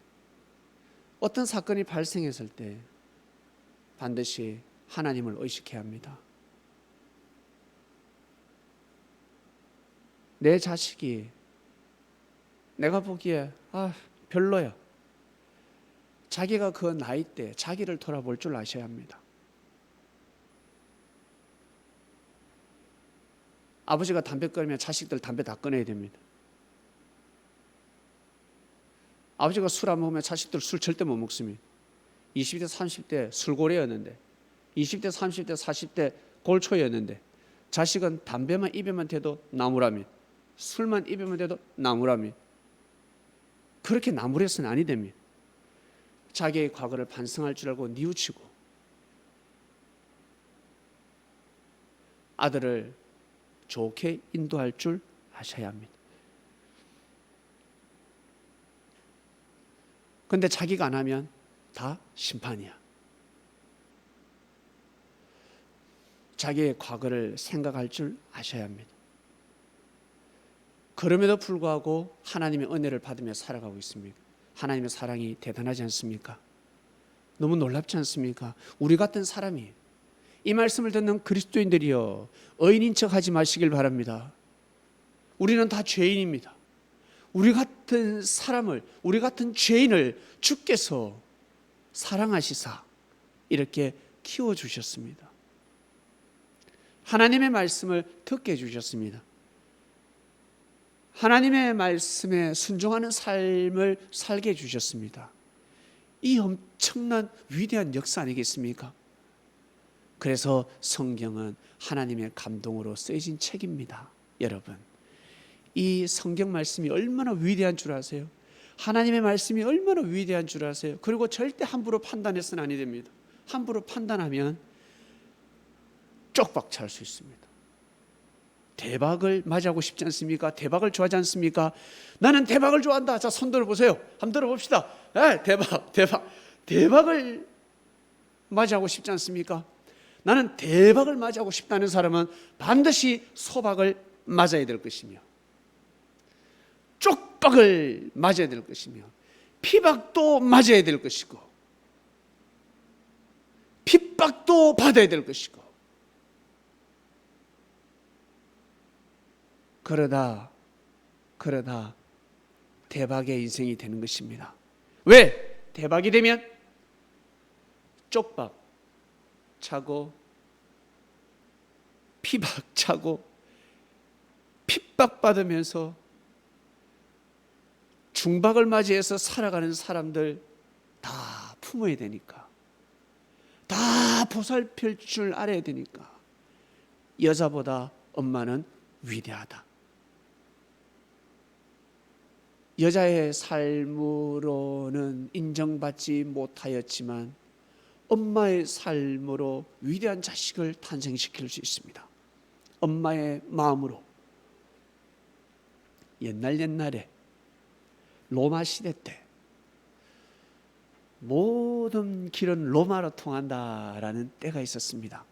반드시 하나님을 의식해야 합니다. 내 자식이 내가 보기에 별로야. 자기가 그 나이 때 자기를 돌아볼 줄 아셔야 합니다. 아버지가 담배 끊으면 자식들 담배 다 끊어야 됩니다. 아버지가 술 안 먹으면 자식들 술 절대 못 먹습니다. 20대 30대 술고래였는데 20대 30대 40대 골초였는데 자식은 담배만 입에만 대도 나무라며 술만 입에만 대도 나무라며 그렇게 나무래서는 아니 됩니다. 자기의 과거를 반성할 줄 알고 뉘우치고 아들을 좋게 인도할 줄 아셔야 합니다. 그런데 자기가 안 하면 다 심판이야. 자기의 과거를 생각할 줄 아셔야 합니다. 그럼에도 불구하고 하나님의 은혜를 받으며 살아가고 있습니다. 하나님의 사랑이 대단하지 않습니까? 너무 놀랍지 않습니까? 우리 같은 사람이 이 말씀을 듣는 그리스도인들이여 의인인 척 하지 마시길 바랍니다. 우리는 다 죄인입니다. 우리 같은 사람을, 우리 같은 죄인을 주께서 사랑하시사 이렇게 키워주셨습니다. 하나님의 말씀을 듣게 해주셨습니다. 하나님의 말씀에 순종하는 삶을 살게 해주셨습니다. 이 엄청난 위대한 역사 아니겠습니까? 그래서 성경은 하나님의 감동으로 쓰여진 책입니다. 여러분, 이 성경 말씀이 얼마나 위대한 줄 아세요? 하나님의 말씀이 얼마나 위대한 줄 아세요? 그리고 절대 함부로 판단해서는 아니 됩니다. 함부로 판단하면 쪽박 찰 수 있습니다. 대박을 맞이하고 싶지 않습니까? 대박을 좋아하지 않습니까? 나는 대박을 좋아한다. 자, 손 들어보세요. 한번 들어봅시다. 대박을 맞이하고 싶지 않습니까? 나는 대박을 맞이하고 싶다는 사람은 반드시 소박을 맞아야 될 것이며 쪽박을 맞아야 될 것이며 피박도 맞아야 될 것이고 핍박도 받아야 될 것이고 그러다 대박의 인생이 되는 것입니다. 왜? 대박이 되면 쪽박 차고 피박 차고 핍박 받으면서 중박을 맞이해서 살아가는 사람들 다 품어야 되니까, 다 보살필 줄 알아야 되니까 여자보다 엄마는 위대하다. 여자의 삶으로는 인정받지 못하였지만 엄마의 삶으로 위대한 자식을 탄생시킬 수 있습니다. 엄마의 마음으로. 옛날에 로마 시대 때 모든 길은 로마로 통한다라는 때가 있었습니다.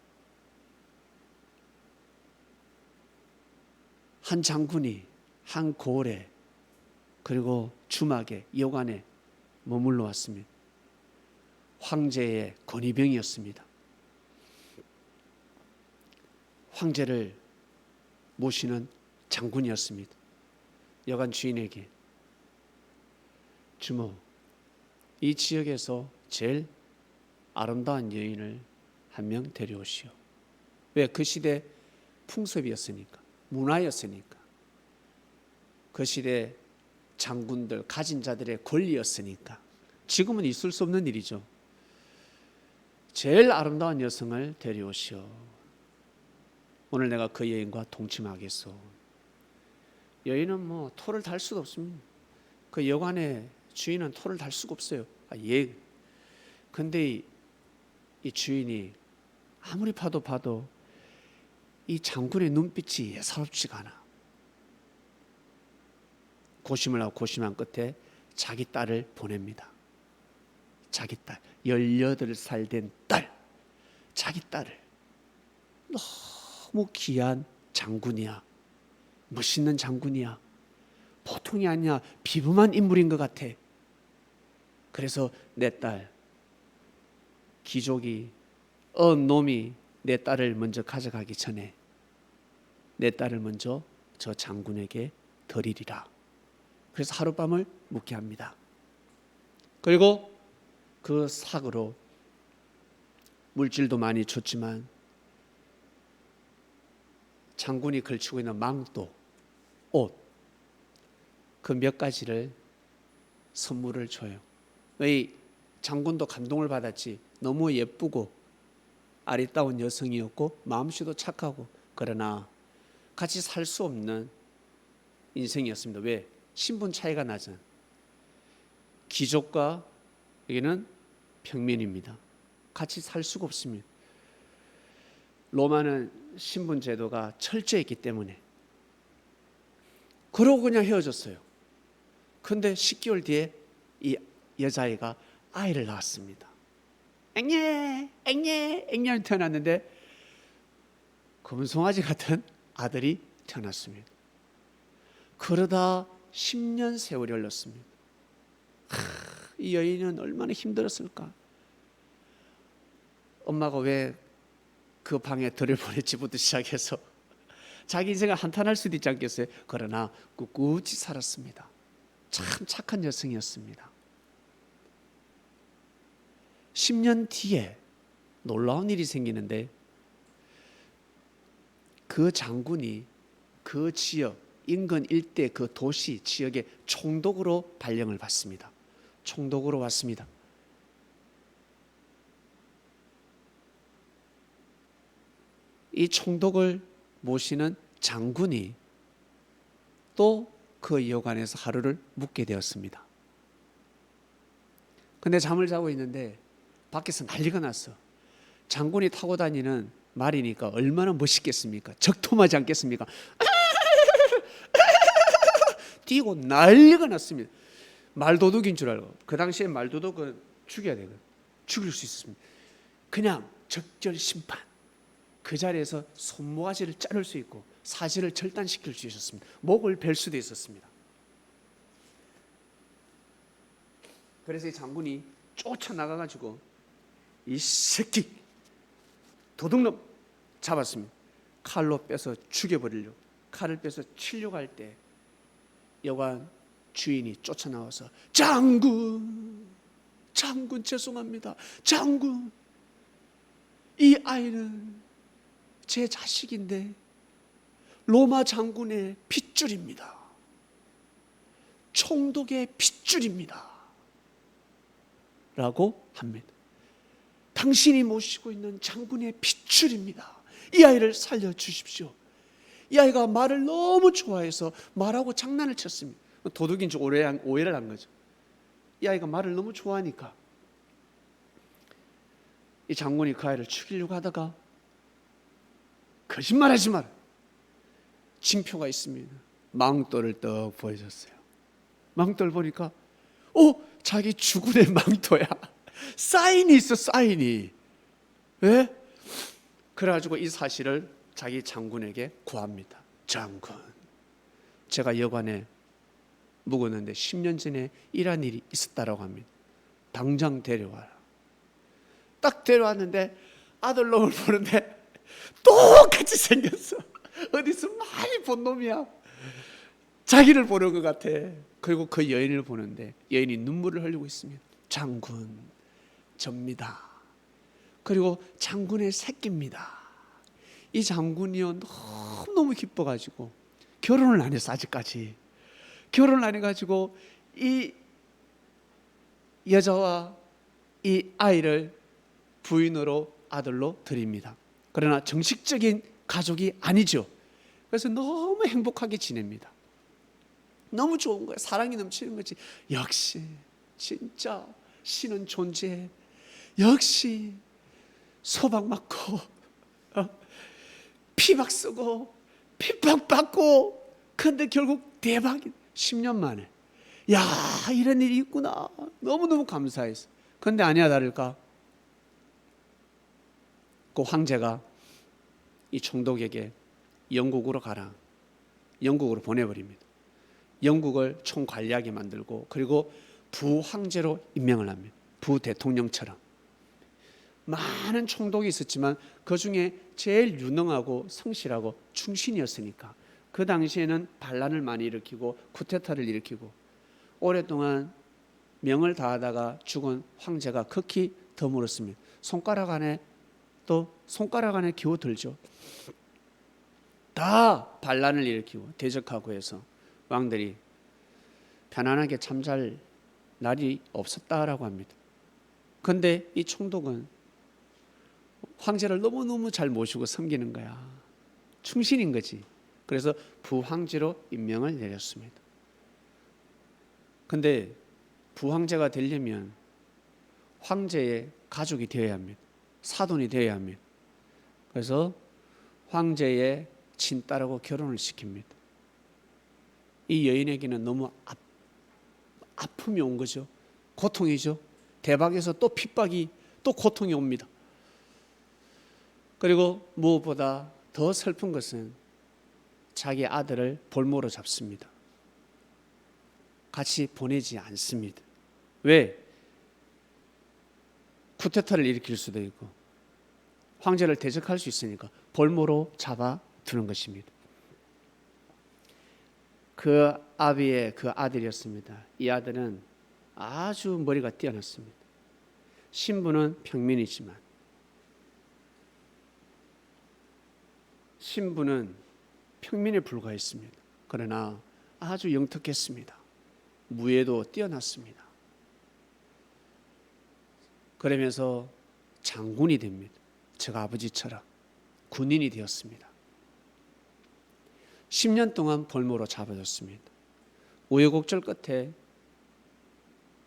한 장군이 한 고을에 그리고 주막에 여관에 머물러 왔습니다. 황제의 건의병이었습니다. 황제를 모시는 장군이었습니다. 여관 주인에게 주모, 이 지역에서 제일 아름다운 여인을 한 명 데려오시오. 왜? 그 시대 풍습이었으니까, 문화였으니까, 그 시대 장군들, 가진 자들의 권리였으니까. 지금은 있을 수 없는 일이죠. 제일 아름다운 여성을 데려오시오. 오늘 내가 그 여인과 동침하겠소. 여인은 토를 달 수가 없습니다. 그 여관의 주인은 토를 달 수가 없어요. 예. 근데 이 주인이 아무리 봐도 이 장군의 눈빛이 예사롭지가 않아. 고심을 하고 고심한 끝에 자기 딸을 보냅니다. 자기 딸, 18살 된 딸, 자기 딸을. 너무 귀한 장군이야. 멋있는 장군이야. 보통이 아니야. 비범한 인물인 것 같아. 그래서 내 딸, 귀족이 놈이 내 딸을 먼저 가져가기 전에 내 딸을 먼저 저 장군에게 드리리라. 그래서 하룻밤을 묵게 합니다. 그리고 그 삭으로 물질도 많이 줬지만 장군이 걸치고 있는 망토, 옷, 그 몇 가지를 선물을 줘요. 왜 장군도 감동을 받았지. 너무 예쁘고 아리따운 여성이었고 마음씨도 착하고, 그러나 같이 살 수 없는 인생이었습니다. 왜? 신분 차이가 나잖아. 귀족과 여기는 평민입니다. 같이 살 수가 없습니다. 로마는 신분 제도가 철저했기 때문에. 그러고 그냥 헤어졌어요. 그런데 10개월 뒤에 이 여자아이가 아이를 낳았습니다. 앵예 태어났는데 금송아지 같은 아들이 태어났습니다. 그러다 10년 세월이 흘렀습니다. 이 여인은 얼마나 힘들었을까. 엄마가 왜 그 방에 들여보냈지부터 시작해서 자기 인생을 한탄할 수도 있지 않겠어요? 그러나 꿋꿋이 살았습니다. 참 착한 여성이었습니다. 10년 뒤에 놀라운 일이 생기는데, 그 장군이 그 지역 인근 일대 그 도시 지역의 총독으로 발령을 받습니다. 총독으로 왔습니다. 이 총독을 모시는 장군이 또 그 여관에서 하루를 묵게 되었습니다. 근데 잠을 자고 있는데 밖에서 난리가 났어. 장군이 타고 다니는 말이니까 얼마나 멋있겠습니까? 적토마지 않겠습니까? 뛰고 난리가 났습니다. 말도둑인 줄 알고. 그 당시에 말도둑은 죽여야 되거든. 죽일 수 있었습니다. 그냥 적절 심판. 그 자리에서 손모가지를 자를 수 있고 사지를 절단시킬 수 있었습니다. 목을 벨 수도 있었습니다. 그래서 이 장군이 쫓아나가가지고 이 새끼 도둑놈 잡았습니다. 칼로 빼서 죽여버리려고, 칼을 빼서 치려고 할 때 여관 주인이 쫓아나와서 장군 죄송합니다. 장군, 이 아이는 제 자식인데 로마 장군의 핏줄입니다. 총독의 핏줄입니다. 라고 합니다. 당신이 모시고 있는 장군의 핏줄입니다. 이 아이를 살려주십시오. 이 아이가 말을 너무 좋아해서 말하고 장난을 쳤습니다. 도둑인 줄 오해를 한 거죠. 이 아이가 말을 너무 좋아하니까 이 장군이 그 아이를 죽이려고 하다가, 거짓말하지 마라, 징표가 있습니다. 망토를 떡 보여줬어요. 망토를 보니까 자기 주군의 망토야. 사인이 있어, 사인이. 왜? 그래가지고 이 사실을 자기 장군에게 구합니다. 장군, 제가 여관에 묵었는데 10년 전에 이런 일이 있었다라고 합니다. 당장 데려와라. 딱 데려왔는데 아들놈을 보는데 똑같이 생겼어. 어디서 많이 본 놈이야. 자기를 보는 것 같아. 그리고 그 여인을 보는데 여인이 눈물을 흘리고 있습니다. 장군, 접니다. 그리고 장군의 새끼입니다. 이 장군이요 너무너무 기뻐가지고 결혼을 안 했어. 아직까지 결혼을 안 해가지고 이 여자와 이 아이를 부인으로, 아들로 드립니다. 그러나 정식적인 가족이 아니죠. 그래서 너무 행복하게 지냅니다. 너무 좋은 거예요. 사랑이 넘치는 거지. 역시 진짜 신은 존재해. 역시 소박 맞고 피박 쓰고 핍박 받고, 근데 결국 대박이 10년 만에. 야, 이런 일이 있구나. 너무너무 감사해서. 근데 아니야 다를까, 그 황제가 이 총독에게 영국으로 가라, 영국으로 보내버립니다. 영국을 총관리하게 만들고, 그리고 부황제로 임명을 합니다. 부대통령처럼. 많은 총독이 있었지만 그 중에 제일 유능하고 성실하고 충신이었으니까 그 당시에는 반란을 많이 일으키고 쿠데타를 일으키고 오랫동안 명을 다하다가 죽은 황제가 극히 드물었습니다. 손가락 안에 기워 들죠. 다 반란을 일으키고 대적하고 해서 왕들이 편안하게 잠잘 날이 없었다라고 합니다. 그런데 이 총독은 황제를 너무너무 잘 모시고 섬기는 거야. 충신인 거지. 그래서 부황제로 임명을 내렸습니다. 근데 부황제가 되려면 황제의 가족이 되어야 합니다. 사돈이 되어야 합니다. 그래서 황제의 친딸하고 결혼을 시킵니다. 이 여인에게는 너무 아픔이 온 거죠. 고통이죠. 대박에서 또 핍박이 또 고통이 옵니다. 그리고 무엇보다 더 슬픈 것은 자기 아들을 볼모로 잡습니다. 같이 보내지 않습니다. 왜? 쿠데타를 일으킬 수도 있고 황제를 대적할 수 있으니까 볼모로 잡아두는 것입니다. 그 아비의 그 아들이었습니다. 이 아들은 아주 머리가 뛰어났습니다. 신부는 평민이지만 신부는 평민에 불과했습니다. 그러나 아주 영특했습니다. 무예도 뛰어났습니다. 그러면서 장군이 됩니다. 제가 아버지처럼 군인이 되었습니다. 10년 동안 볼모로 잡아줬습니다. 우여곡절 끝에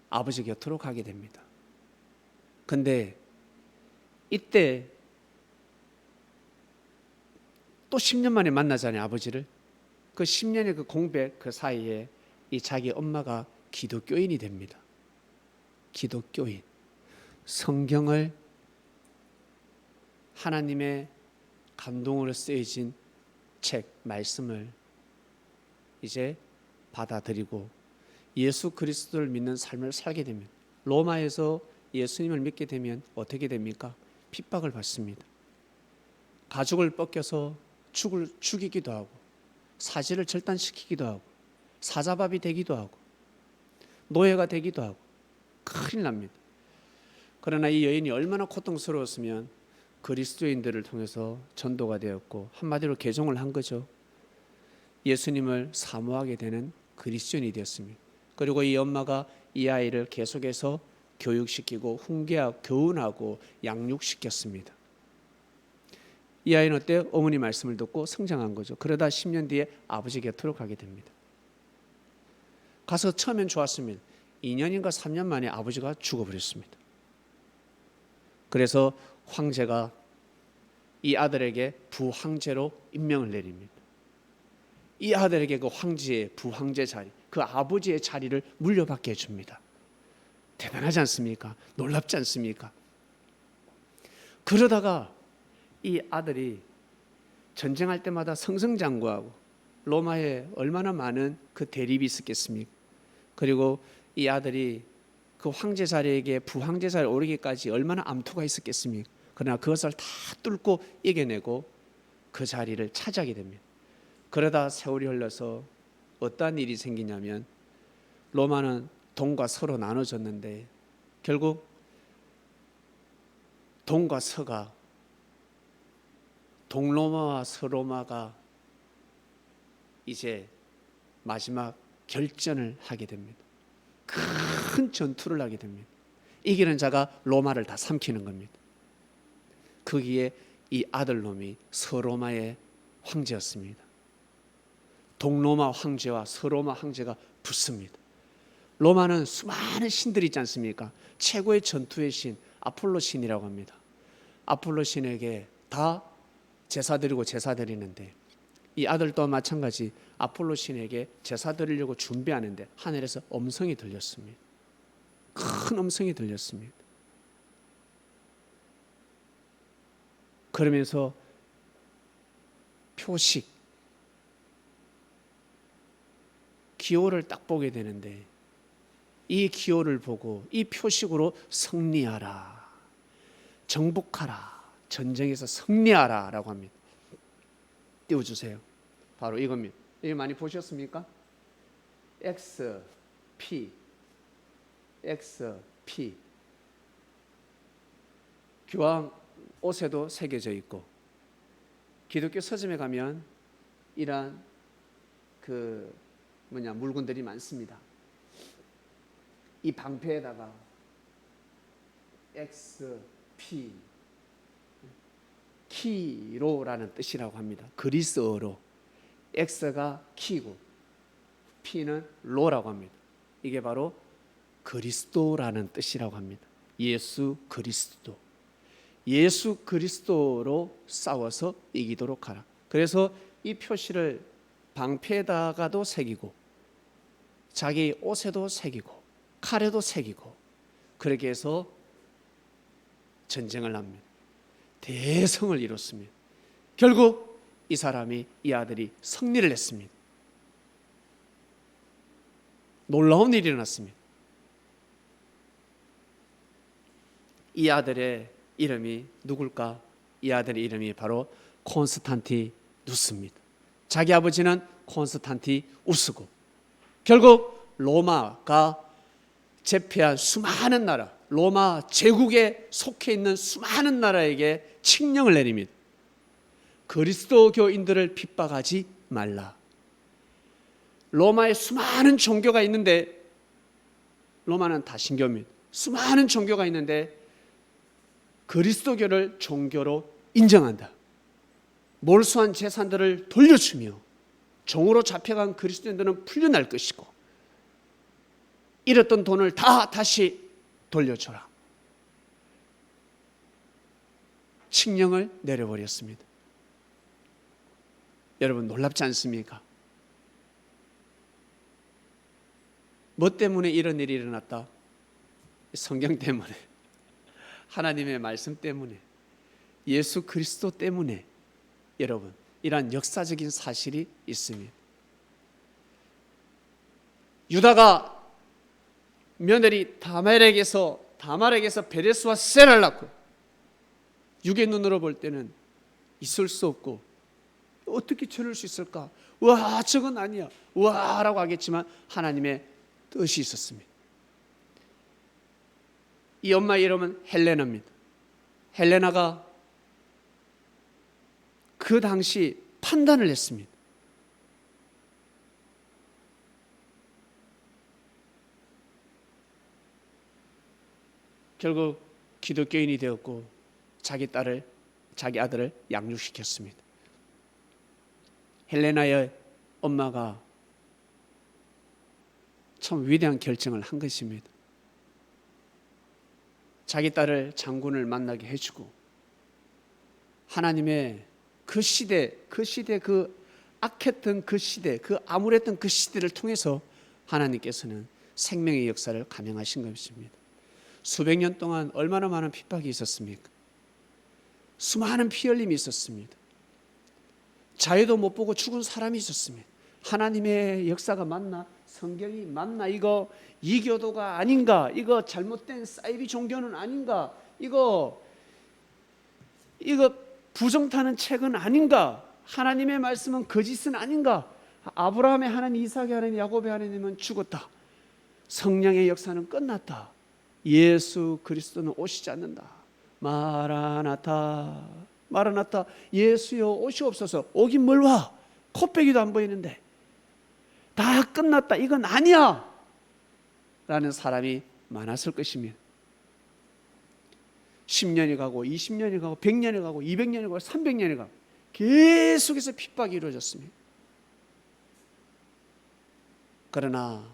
아버지 곁으로 가게 됩니다. 근데 이때 또 10년 만에 만나잖아요, 아버지를. 그 10년의 그 공백 그 사이에 이 자기 엄마가 기독교인이 됩니다. 기독교인. 성경을 하나님의 감동으로 쓰여진 책, 말씀을 이제 받아들이고 예수 그리스도를 믿는 삶을 살게 됩니다. 로마에서 예수님을 믿게 되면 어떻게 됩니까? 핍박을 받습니다. 가죽을 벗겨서 죽이기도 하고 사지를 절단시키기도 하고 사자밥이 되기도 하고 노예가 되기도 하고 큰일 납니다. 그러나 이 여인이 얼마나 고통스러웠으면 그리스도인들을 통해서 전도가 되었고 한마디로 개종을 한 거죠. 예수님을 사모하게 되는 그리스도인이 되었습니다. 그리고 이 엄마가 이 아이를 계속해서 교육시키고 훈계하고 교훈하고 양육시켰습니다. 이 아이는 어때요? 어머니 말씀을 듣고 성장한 거죠. 그러다 10년 뒤에 아버지 곁으로 가게 됩니다. 가서 처음엔 좋았습니다. 2년인가 3년 만에 아버지가 죽어버렸습니다. 그래서 황제가 이 아들에게 부황제로 임명을 내립니다. 이 아들에게 그 황제의 부황제 자리, 그 아버지의 자리를 물려받게 해줍니다. 대단하지 않습니까? 놀랍지 않습니까? 그러다가 이 아들이 전쟁할 때마다 승승장구하고 로마에 얼마나 많은 그 대립이 있었겠습니까? 그리고 이 아들이 그 황제 자리에게 부황제 자리에 오르기까지 얼마나 암투가 있었겠습니까? 그러나 그것을 다 뚫고 이겨내고 그 자리를 차지하게 됩니다. 그러다 세월이 흘러서 어떠한 일이 생기냐면 로마는 동과 서로 나눠졌는데 결국 동과 서가 동로마와 서로마가 이제 마지막 결전을 하게 됩니다. 큰 전투를 하게 됩니다. 이기는 자가 로마를 다 삼키는 겁니다. 거기에 이 아들놈이 서로마의 황제였습니다. 동로마 황제와 서로마 황제가 붙습니다. 로마는 수많은 신들이 있지 않습니까? 최고의 전투의 신 아폴로 신이라고 합니다. 아폴로 신에게 다 제사 드리고 제사 드리는데 이 아들도 마찬가지 아폴로 신에게 제사 드리려고 준비하는데 하늘에서 음성이 들렸습니다. 큰 음성이 들렸습니다. 그러면서 표식 기호를 딱 보게 되는데 이 기호를 보고 이 표식으로 승리하라, 정복하라, 전쟁에서 승리하라 라고 합니다. 띄워주세요. 바로 이겁니다. 이거 많이 보셨습니까? XP, XP. 교황 옷에도 새겨져 있고, 기독교 서점에 가면 이러한 물건들이 많습니다. 이 방패에다가 XP, 키로라는 뜻이라고 합니다. 그리스어로 X가 키고 P는 로라고 합니다. 이게 바로 그리스도라는 뜻이라고 합니다. 예수 그리스도. 예수 그리스도로 싸워서 이기도록 하라. 그래서 이 표시를 방패에다가도 새기고, 자기 옷에도 새기고, 칼에도 새기고, 그렇게 해서 전쟁을 합니다. 대성을 이뤘습니다. 결국 이 사람이, 이 아들이 승리를 했습니다. 놀라운 일이 일어났습니다. 이 아들의 이름이 누굴까? 이 아들의 이름이 바로 콘스탄티누스입니다. 자기 아버지는 콘스탄티우스고, 결국 로마가 제패한 수많은 나라, 로마 제국에 속해 있는 수많은 나라에게 칙령을 내립니다. 그리스도교인들을 핍박하지 말라. 로마에 수많은 종교가 있는데, 로마는 다신교입니다. 수많은 종교가 있는데 그리스도교를 종교로 인정한다. 몰수한 재산들을 돌려주며 종으로 잡혀간 그리스도인들은 풀려날 것이고, 잃었던 돈을 다 다시 돌려줘라. 칙령을 내려버렸습니다. 여러분, 놀랍지 않습니까? 뭐 때문에 이런 일이 일어났다? 성경 때문에, 하나님의 말씀 때문에, 예수 그리스도 때문에 여러분, 이러한 역사적인 사실이 있습니다. 유다가 며느리 다말에게서 베레스와 셀을 낳고, 육의 눈으로 볼 때는 있을 수 없고, 어떻게 저럴 수 있을까? 와, 저건 아니야. 와 라고 하겠지만 하나님의 뜻이 있었습니다. 이 엄마의 이름은 헬레나입니다. 헬레나가 그 당시 판단을 했습니다. 결국 기독교인이 되었고, 자기 아들을 양육시켰습니다. 헬레나의 엄마가 참 위대한 결정을 한 것입니다. 자기 딸을 장군을 만나게 해주고, 하나님의 그 시대, 그 악했던 그 시대, 그 암울했던 그 시대를 통해서 하나님께서는 생명의 역사를 감행하신 것입니다. 수백 년 동안 얼마나 많은 핍박이 있었습니까? 수많은 피 흘림이 있었습니다. 자유도 못 보고 죽은 사람이 있었습니다. 하나님의 역사가 맞나? 성경이 맞나? 이거 이교도가 아닌가? 이거 잘못된 사이비 종교는 아닌가? 이거 부정타는 책은 아닌가? 하나님의 말씀은 거짓은 아닌가? 아브라함의 하나님, 이삭의 하나님, 야곱의 하나님은 죽었다. 성령의 역사는 끝났다. 예수 그리스도는 오시지 않는다. 마라나타, 마라나타, 예수여 오시옵소서. 오긴 뭘 와? 코빼기도 안 보이는데 다 끝났다. 이건 아니야 라는 사람이 많았을 것입니다. 10년이 가고 20년이 가고 100년이 가고 200년이 가고 300년이 가고 계속해서 핍박이 이루어졌습니다. 그러나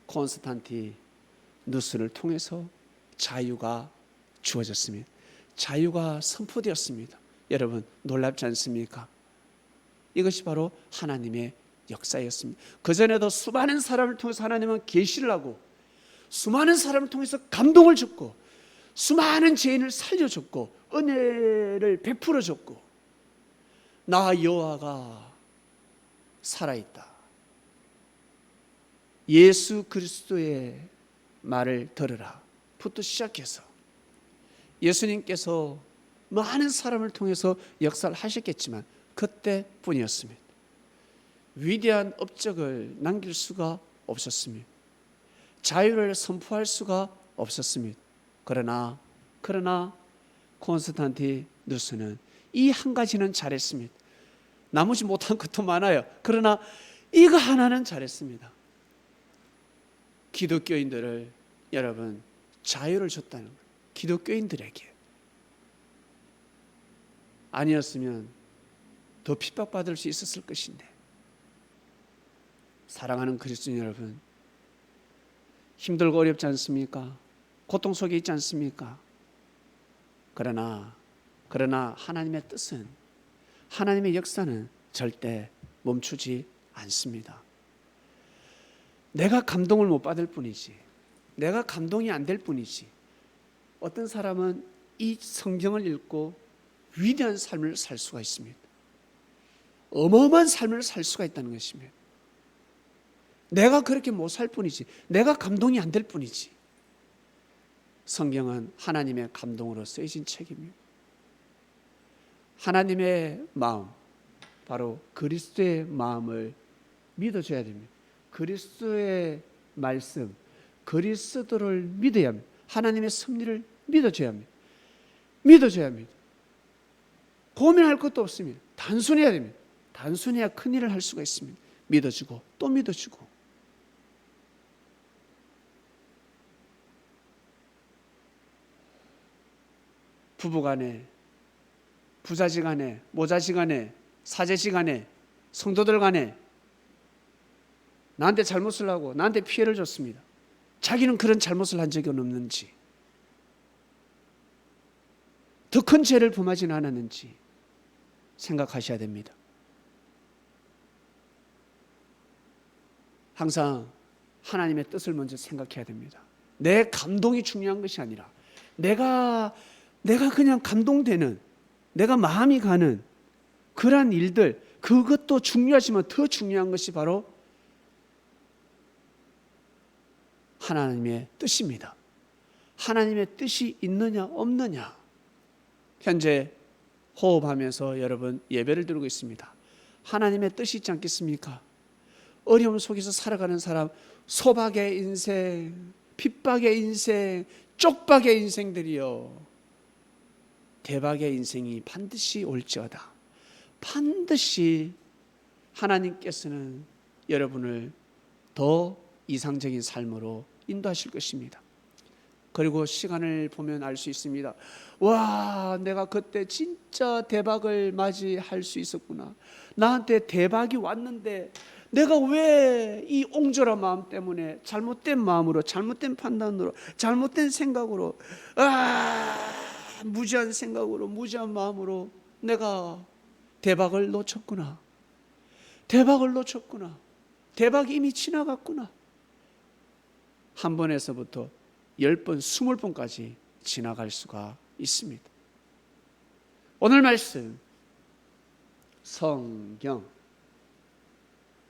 콘스탄티누스를 통해서 자유가 주어졌습니다. 자유가 선포되었습니다. 여러분, 놀랍지 않습니까? 이것이 바로 하나님의 역사였습니다. 그전에도 수많은 사람을 통해서 하나님은 계시를 하고, 수많은 사람을 통해서 감동을 줬고, 수많은 죄인을 살려줬고, 은혜를 베풀어 줬고, 나 여호와가 살아있다. 예수 그리스도의 말을 들으라 부터 시작해서 예수님께서 많은 사람을 통해서 역사를 하셨겠지만 그때뿐이었습니다. 위대한 업적을 남길 수가 없었습니다. 자유를 선포할 수가 없었습니다. 그러나 콘스탄티누스는 이 한 가지는 잘했습니다. 나머지 못한 것도 많아요. 그러나 이거 하나는 잘했습니다. 기독교인들을 여러분 자유를 줬다는 거예요. 기독교인들에게. 아니었으면 더 핍박받을 수 있었을 것인데. 사랑하는 그리스도인 여러분, 힘들고 어렵지 않습니까? 고통 속에 있지 않습니까? 그러나 하나님의 뜻은, 하나님의 역사는 절대 멈추지 않습니다. 내가 감동을 못 받을 뿐이지, 내가 감동이 안 될 뿐이지, 어떤 사람은 이 성경을 읽고 위대한 삶을 살 수가 있습니다. 어마어마한 삶을 살 수가 있다는 것입니다. 내가 그렇게 못 살 뿐이지, 내가 감동이 안 될 뿐이지. 성경은 하나님의 감동으로 쓰여진 책입니다. 하나님의 마음, 바로 그리스도의 마음을 믿어줘야 됩니다. 그리스도의 말씀, 그리스도를 믿어야 합니다. 하나님의 섭리를 믿어줘야 합니다. 믿어줘야 합니다. 고민할 것도 없습니다. 단순해야 됩니다. 단순해야 큰 일을 할 수가 있습니다. 믿어주고 또 믿어주고. 부부간에, 부자지간에, 모자지간에, 사제지간에, 성도들 간에 나한테 잘못을 하고 나한테 피해를 줬습니다. 자기는 그런 잘못을 한 적이 없는지, 더 큰 죄를 범하지는 않았는지 생각하셔야 됩니다. 항상 하나님의 뜻을 먼저 생각해야 됩니다. 내 감동이 중요한 것이 아니라 내가 그냥 감동되는, 내가 마음이 가는 그러한 일들, 그것도 중요하지만 더 중요한 것이 바로 하나님의 뜻입니다. 하나님의 뜻이 있느냐 없느냐. 현재 호흡하면서 여러분 예배를 드리고 있습니다. 하나님의 뜻이 있지 않겠습니까? 어려움 속에서 살아가는 사람, 소박의 인생, 핍박의 인생, 쪽박의 인생들이요, 대박의 인생이 반드시 올지어다. 반드시 하나님께서는 여러분을 더 이상적인 삶으로 인도하실 것입니다. 그리고 시간을 보면 알 수 있습니다. 와, 내가 그때 진짜 대박을 맞이할 수 있었구나. 나한테 대박이 왔는데 내가 왜 이 옹졸한 마음 때문에, 잘못된 마음으로, 잘못된 판단으로, 잘못된 생각으로, 무지한 생각으로, 무지한 마음으로 내가 대박을 놓쳤구나. 대박을 놓쳤구나. 대박이 이미 지나갔구나. 한 번에서부터 10번, 20번까지 지나갈 수가 있습니다. 오늘 말씀, 성경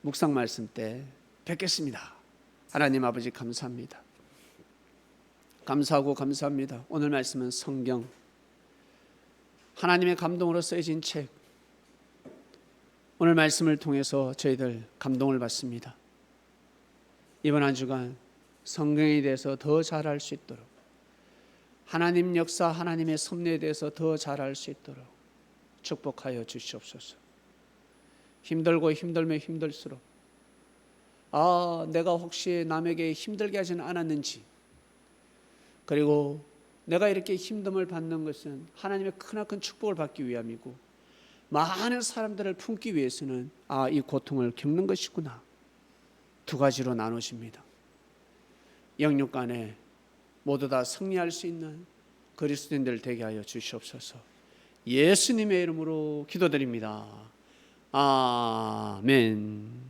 묵상 말씀 때 뵙겠습니다. 하나님 아버지 감사합니다. 감사하고 감사합니다. 오늘 말씀은 성경, 하나님의 감동으로 쓰여진 책, 오늘 말씀을 통해서 저희들 감동을 받습니다. 이번 한 주간 성경에 대해서 더 잘 알 수 있도록, 하나님 역사, 하나님의 섭리에 대해서 더 잘 알 수 있도록 축복하여 주시옵소서. 힘들고 힘들면 힘들수록 내가 혹시 남에게 힘들게 하지는 않았는지, 그리고 내가 이렇게 힘듦을 받는 것은 하나님의 크나큰 축복을 받기 위함이고 많은 사람들을 품기 위해서는 이 고통을 겪는 것이구나. 두 가지로 나누십니다. 영육 간에 모두 다 승리할 수 있는 그리스도인들 되게 하여 주시옵소서. 예수님의 이름으로 기도드립니다. 아멘.